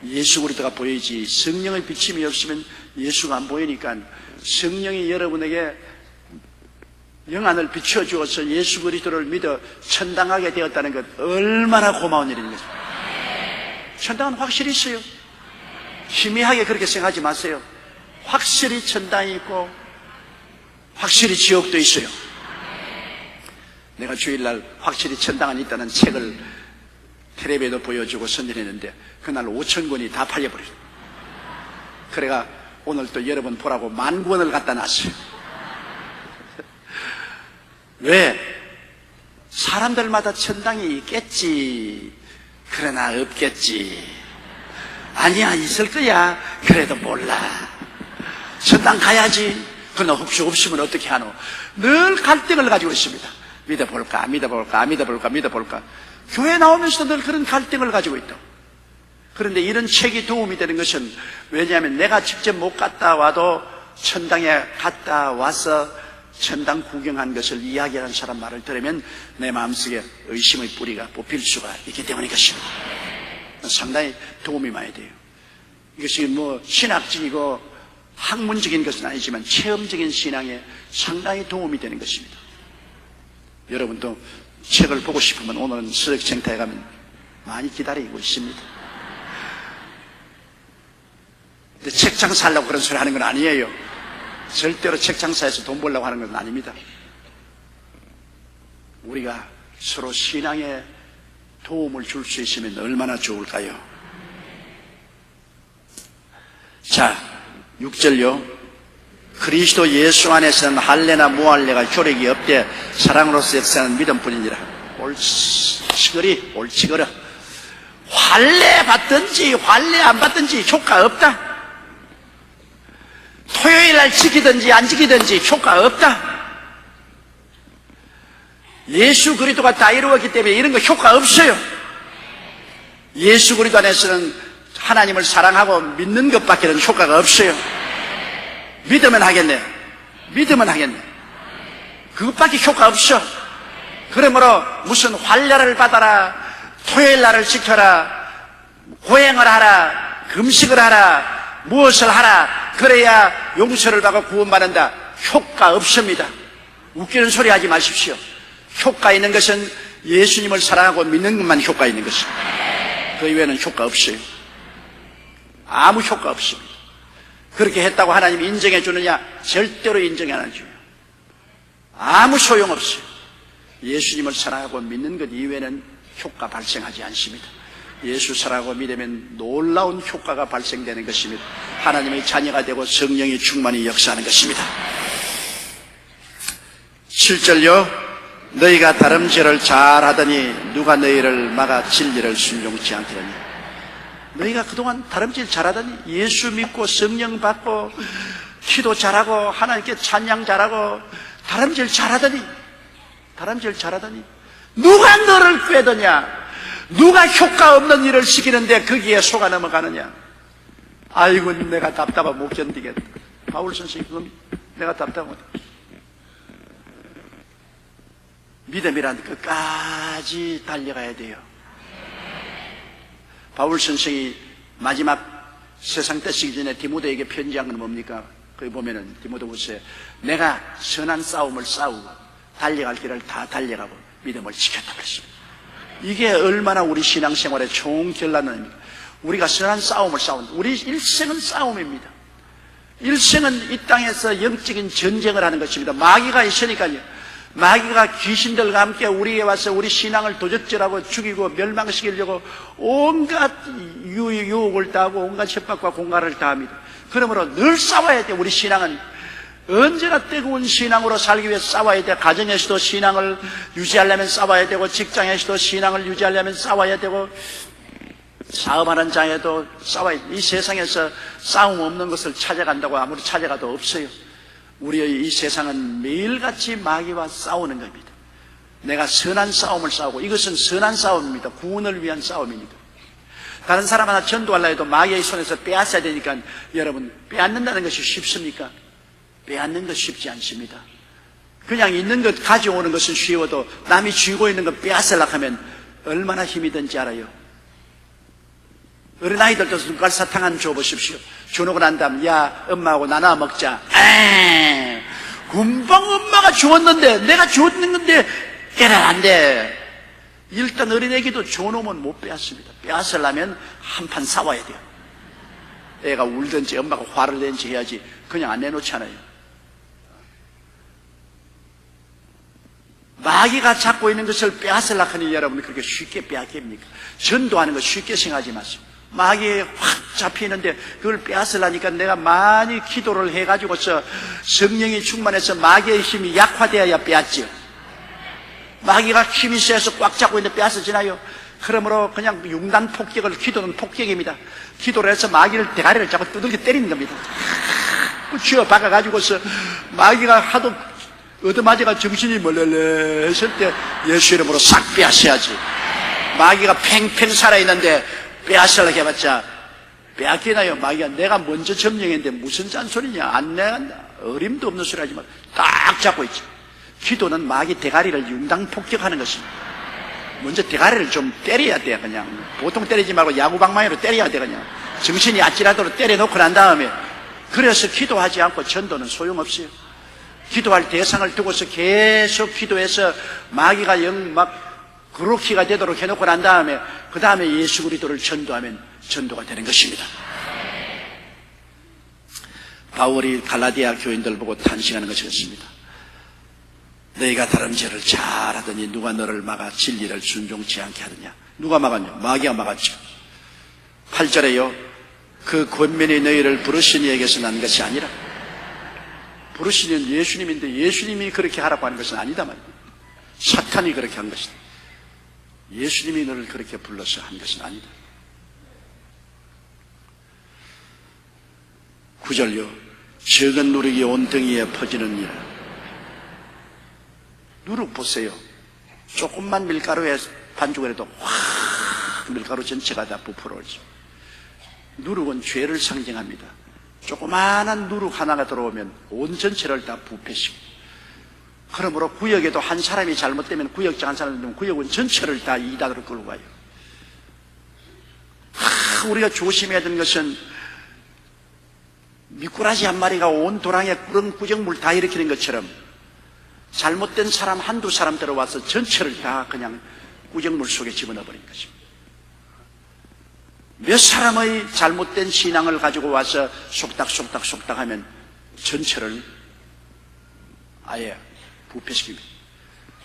예수 그리스도가 보이지 성령의 비침이 없으면 예수가 안 보이니까 성령이 여러분에게 영안을 비춰주어서 예수 그리스도를 믿어 천당하게 되었다는 것 얼마나 고마운 일인 거죠. 천당은 확실히 있어요. 희미하게 그렇게 생각하지 마세요. 확실히 천당이 있고 확실히 지옥도 있어요. 내가 주일날 확실히 천당은 있다는 책을 텔레비에도 보여주고 선전했는데 그날 5,000권이 다 팔려버렸어요. 그래가 오늘 또 여러분 보라고 10,000권을 갖다 놨어요. 왜? 사람들마다 천당이 있겠지. 그러나 없겠지. 아니야 있을 거야. 그래도 몰라. 천당 가야지. 그러나 혹시 없으면 어떻게 하노? 늘 갈등을 가지고 있습니다. 믿어볼까 믿어볼까 믿어볼까 믿어볼까. 교회 나오면서도 늘 그런 갈등을 가지고 있다. 그런데 이런 책이 도움이 되는 것은 왜냐하면 내가 직접 못 갔다 와도 천당에 갔다 와서 천당 구경한 것을 이야기하는 사람 말을 들으면 내 마음속에 의심의 뿌리가 뽑힐 수가 있기 때문인 것입니다. 상당히 도움이 많이 돼요. 이것이 뭐 신학적이고 학문적인 것은 아니지만 체험적인 신앙에 상당히 도움이 되는 것입니다. 여러분도 책을 보고 싶으면 오늘은 서적센터에 가면 많이 기다리고 있습니다. 근데 책 장사하려고 그런 소리 하는 건 아니에요. 절대로 책 장사해서 돈 벌려고 하는 건 아닙니다. 우리가 서로 신앙에 도움을 줄 수 있으면 얼마나 좋을까요? 자, 6절요. 그리스도 예수 안에서는 할례나 무할례가 효력이 없되 사랑으로서 역사하는 믿음뿐이니라. 옳지거려. 할례 받든지 할례 안 받든지 효과 없다. 토요일날 지키든지 안 지키든지 효과 없다. 예수 그리스도가 다 이루었기 때문에 이런 거 효과 없어요. 예수 그리스도 안에서는 하나님을 사랑하고 믿는 것밖에는 효과가 없어요. 믿으면 하겠네. 믿으면 하겠네. 그것밖에 효과 없어. 그러므로 무슨 환례를 받아라, 토요일 날을 지켜라, 고행을 하라, 금식을 하라, 무엇을 하라, 그래야 용서를 받고 구원받는다. 효과 없습니다. 웃기는 소리 하지 마십시오. 효과 있는 것은 예수님을 사랑하고 믿는 것만 효과 있는 것입니다. 그 이외에는 효과 없어요. 아무 효과 없습니다. 그렇게 했다고 하나님이 인정해 주느냐? 절대로 인정이 안 해줘요. 아무 소용없어요. 예수님을 사랑하고 믿는 것 이외에는 효과 발생하지 않습니다. 예수 사랑하고 믿으면 놀라운 효과가 발생되는 것입니다. 하나님의 자녀가 되고 성령의 충만히 역사하는 것입니다. 7절요. 너희가 다른 죄를 잘하더니 누가 너희를 막아 진리를 순종치 않겠느냐. 너희가 그동안 다름질 잘하더니, 예수 믿고 성령 받고 기도 잘하고 하나님께 찬양 잘하고 다름질 잘하더니 누가 너를 꾀더냐? 누가 효과 없는 일을 시키는데 거기에 속아 넘어가느냐? 아이고 내가 답답하 못 견디겠다. 바울 선생님, 내가 답답하다. 믿음이란 끝까지 달려가야 돼요. 바울 선생이 마지막 세상 떼시기 전에 디모데에게 편지한 건 뭡니까? 거기 보면은 디모데후서에 내가 선한 싸움을 싸우고 달려갈 길을 다 달려가고 믿음을 지켰다 그랬습니다. 이게 얼마나 우리 신앙생활에 좋은 결론입니까? 우리가 선한 싸움을 싸운다. 우리 일생은 싸움입니다. 일생은 이 땅에서 영적인 전쟁을 하는 것입니다. 마귀가 있으니까요. 마귀가 귀신들과 함께 우리에 와서 우리 신앙을 도적질하고 죽이고 멸망시키려고 온갖 유혹을 다하고 온갖 협박과 공갈을 다합니다. 그러므로 늘 싸워야 돼. 우리 신앙은 언제나 뜨거운 신앙으로 살기 위해 싸워야 돼. 가정에서도 신앙을 유지하려면 싸워야 되고, 직장에서도 신앙을 유지하려면 싸워야 되고, 사업하는 장에도 싸워야 돼. 이 세상에서 싸움 없는 것을 찾아간다고 아무리 찾아가도 없어요. 우리의 이 세상은 매일같이 마귀와 싸우는 겁니다. 내가 선한 싸움을 싸우고, 이것은 선한 싸움입니다. 구원을 위한 싸움입니다. 다른 사람 하나 전도하려 해도 마귀의 손에서 빼앗아야 되니까, 여러분, 빼앗는다는 것이 쉽습니까? 빼앗는 것 쉽지 않습니다. 그냥 있는 것 가져오는 것은 쉬워도 남이 쥐고 있는 것 빼앗으려고 하면 얼마나 힘이 든지 알아요. 어린아이들도 눈깔사탕 한 줘보십시오. 줘놓고 난 다음, 야, 엄마하고 나눠 먹자. 금방 엄마가 주었는데, 내가 주었는 건데 깨라 안 돼. 일단 어린애기도 줘놓으면 못 빼앗습니다. 빼앗으려면 한판 싸워야 돼요. 애가 울든지 엄마가 화를 내든지 해야지 그냥 안 내놓잖아요. 마귀가 잡고 있는 것을 빼앗으려고 하니 여러분 그렇게 쉽게 빼앗깁니까? 전도하는 거 쉽게 생각하지 마세요. 마귀에 확 잡히는데 그걸 빼앗으려니까 내가 많이 기도를 해가지고서 성령이 충만해서 마귀의 힘이 약화되어야 빼앗지요. 마귀가 힘이 세서 꽉 잡고 있는데 빼앗어지나요? 그러므로 그냥 융단 폭격을, 기도는 폭격입니다. 기도를 해서 마귀를 대가리를 잡아 두들겨 때리는 겁니다. 쥐어 박아가지고서 마귀가 하도 얻어맞아가 정신이 멀레레 했을 때 예수 이름으로 싹 빼앗어야지. 마귀가 팽팽 살아있는데 빼앗으려고 해봤자 빼앗기나요? 마귀가 내가 먼저 점령했는데 무슨 짠소리냐? 안 내간다. 어림도 없는 소리 하지 마. 딱 잡고 있지. 기도는 마귀 대가리를 융당 폭격하는 것입니다. 먼저 대가리를 좀 때려야 돼. 그냥 보통 때리지 말고 야구방망이로 때려야 돼. 그냥 정신이 아찔하도록 때려놓고 난 다음에, 그래서 기도하지 않고 전도는 소용없어요. 기도할 대상을 두고서 계속 기도해서 마귀가 막 그렇게가 되도록 해놓고 난 다음에 그 다음에 예수 그리스도를 전도하면 전도가 되는 것입니다. 바울이 갈라디아 교인들 보고 탄식하는 것이었습니다. 너희가 다른 죄를 잘하더니 누가 너를 막아 진리를 순종치 않게 하느냐? 누가 막았냐? 마귀가 막았죠. 8절에요. 그 권면이 너희를 부르신 이에게서 난 것이 아니라, 부르시는 예수님인데 예수님이 그렇게 하라고 하는 것은 아니다 말이에요. 사탄이 그렇게 한 것이다. 예수님이 너를 그렇게 불러서 한 것은 아니다. 9절요. 적은 누룩이 온덩이에 퍼지는 일. 누룩 보세요. 조금만 밀가루에 반죽을 해도 확 밀가루 전체가 다 부풀어오죠. 누룩은 죄를 상징합니다. 조그마한 누룩 하나가 들어오면 온 전체를 다 부패시키고, 그러므로 구역에도 한 사람이 잘못되면, 구역장 한 사람이 되면 구역은 전체를 다 이단으로 끌고 가요. 우리가 조심해야 되는 것은 미꾸라지 한 마리가 온 도랑에 꾸정물 다 일으키는 것처럼 잘못된 사람 한두 사람 들어와서 전체를 다 그냥 꾸정물 속에 집어넣어 버린 것입니다. 몇 사람의 잘못된 신앙을 가지고 와서 속닥 하면 전체를 아예 부패시킵니다.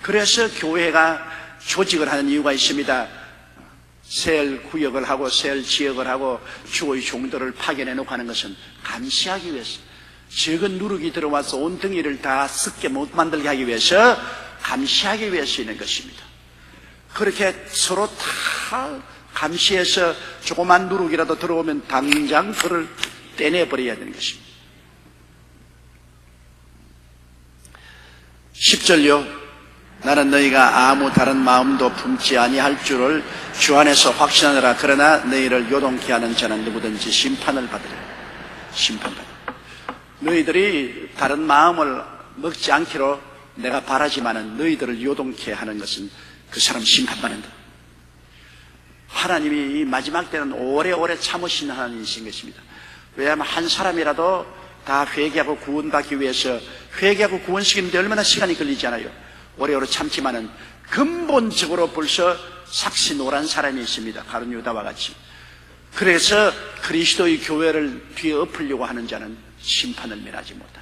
그래서 교회가 조직을 하는 이유가 있습니다. 셀 구역을 하고 셀 지역을 하고 주의 종들을 파견해 놓고 하는 것은 감시하기 위해서, 적은 누룩이 들어와서 온 덩이를 다 썩게 못 만들게 하기 위해서, 감시하기 위해서 있는 것입니다. 그렇게 서로 다 감시해서 조그만 누룩이라도 들어오면 당장 그를 떼내버려야 되는 것입니다. 10절요. 나는 너희가 아무 다른 마음도 품지 아니할 줄을 주 안에서 확신하느라. 그러나 너희를 요동케 하는 자는 누구든지 심판을 받으리라. 심판받으리라. 너희들이 다른 마음을 먹지 않기로 내가 바라지만은 너희들을 요동케 하는 것은 그 사람 심판받는다. 하나님이 이 마지막 때는 오래오래 참으시는 하나님이신 것입니다. 왜냐하면 한 사람이라도 다 회개하고 구원받기 위해서, 회개하고 구원시키는데 얼마나 시간이 걸리지 않아요. 오래오래 참지만은 근본적으로 벌써 삭신오란 사람이 있습니다. 가룟 유다와 같이. 그래서 그리스도의 교회를 뒤에 엎으려고 하는 자는 심판을 면하지 못합니다.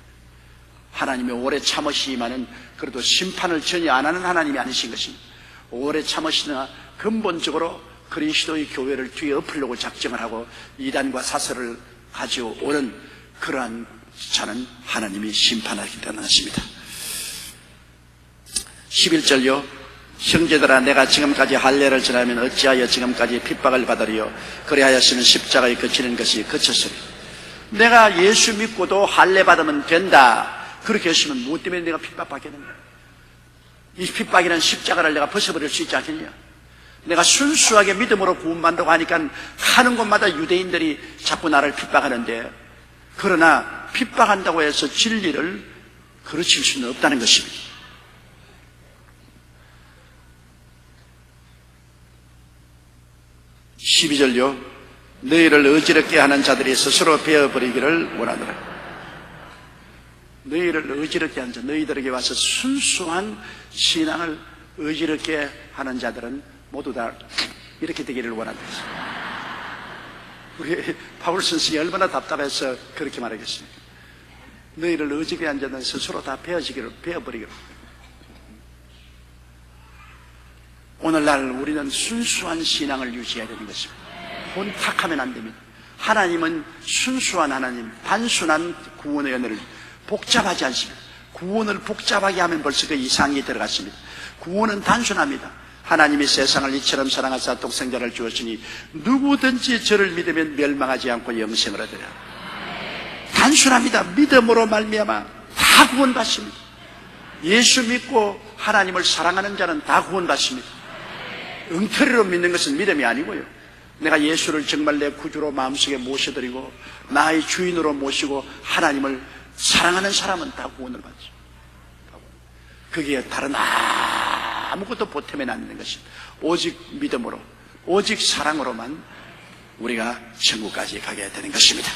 하나님이 오래 참으시지만은 그래도 심판을 전혀 안 하는 하나님이 아니신 것입니다. 오래 참으시나 근본적으로 그리스도의 교회를 뒤에 엎으려고 작정을 하고 이단과 사설을 가지고 오는 그러한 자는 하나님이 심판하기 때문입니다. 11절요. 형제들아, 내가 지금까지 할례를 전하면 어찌하여 지금까지 핍박을 받으리요. 그리하였으면 십자가에 거치는 것이 거쳤으리. 내가 예수 믿고도 할례 받으면 된다, 그렇게 했으면 무엇 때문에 내가 핍박받겠느냐? 이 핍박이라는 십자가를 내가 벗어버릴 수 있지 않겠냐? 내가 순수하게 믿음으로 구원받는다고 하니까 하는 곳마다 유대인들이 자꾸 나를 핍박하는데, 그러나 핍박한다고 해서 진리를 그르칠 수는 없다는 것입니다. 12절요. 너희를 어지럽게 하는 자들이 스스로 베어버리기를 원하노라. 너희를 어지럽게 하는 자, 너희들에게 와서 순수한 신앙을 어지럽게 하는 자들은 모두 다 이렇게 되기를 원한다. 우리 바울 선생이 얼마나 답답해서 그렇게 말하겠습니까? 너희를 어지럽게 하는 자들은 스스로 다 베어버리기를. 오늘날 우리는 순수한 신앙을 유지해야 되는 것입니다. 혼탁하면 안 됩니다. 하나님은 순수한 하나님, 단순한 구원의 은혜를 복잡하지 않습니다. 구원을 복잡하게 하면 벌써 그 이상이 들어갔습니다. 구원은 단순합니다. 하나님이 세상을 이처럼 사랑하사 독생자를 주었으니 누구든지 저를 믿으면 멸망하지 않고 영생을 얻으리라. 단순합니다. 믿음으로 말미암아 다 구원받습니다. 예수 믿고 하나님을 사랑하는 자는 다 구원받습니다. 엉터리로 믿는 것은 믿음이 아니고요. 내가 예수를 정말 내 구주로 마음속에 모셔드리고 나의 주인으로 모시고 하나님을 사랑하는 사람은 다 구원을 받죠. 거기에 다른 아무것도 보탬에 안 있는 것입니다. 오직 믿음으로, 오직 사랑으로만 우리가 천국까지 가게 되는 것입니다.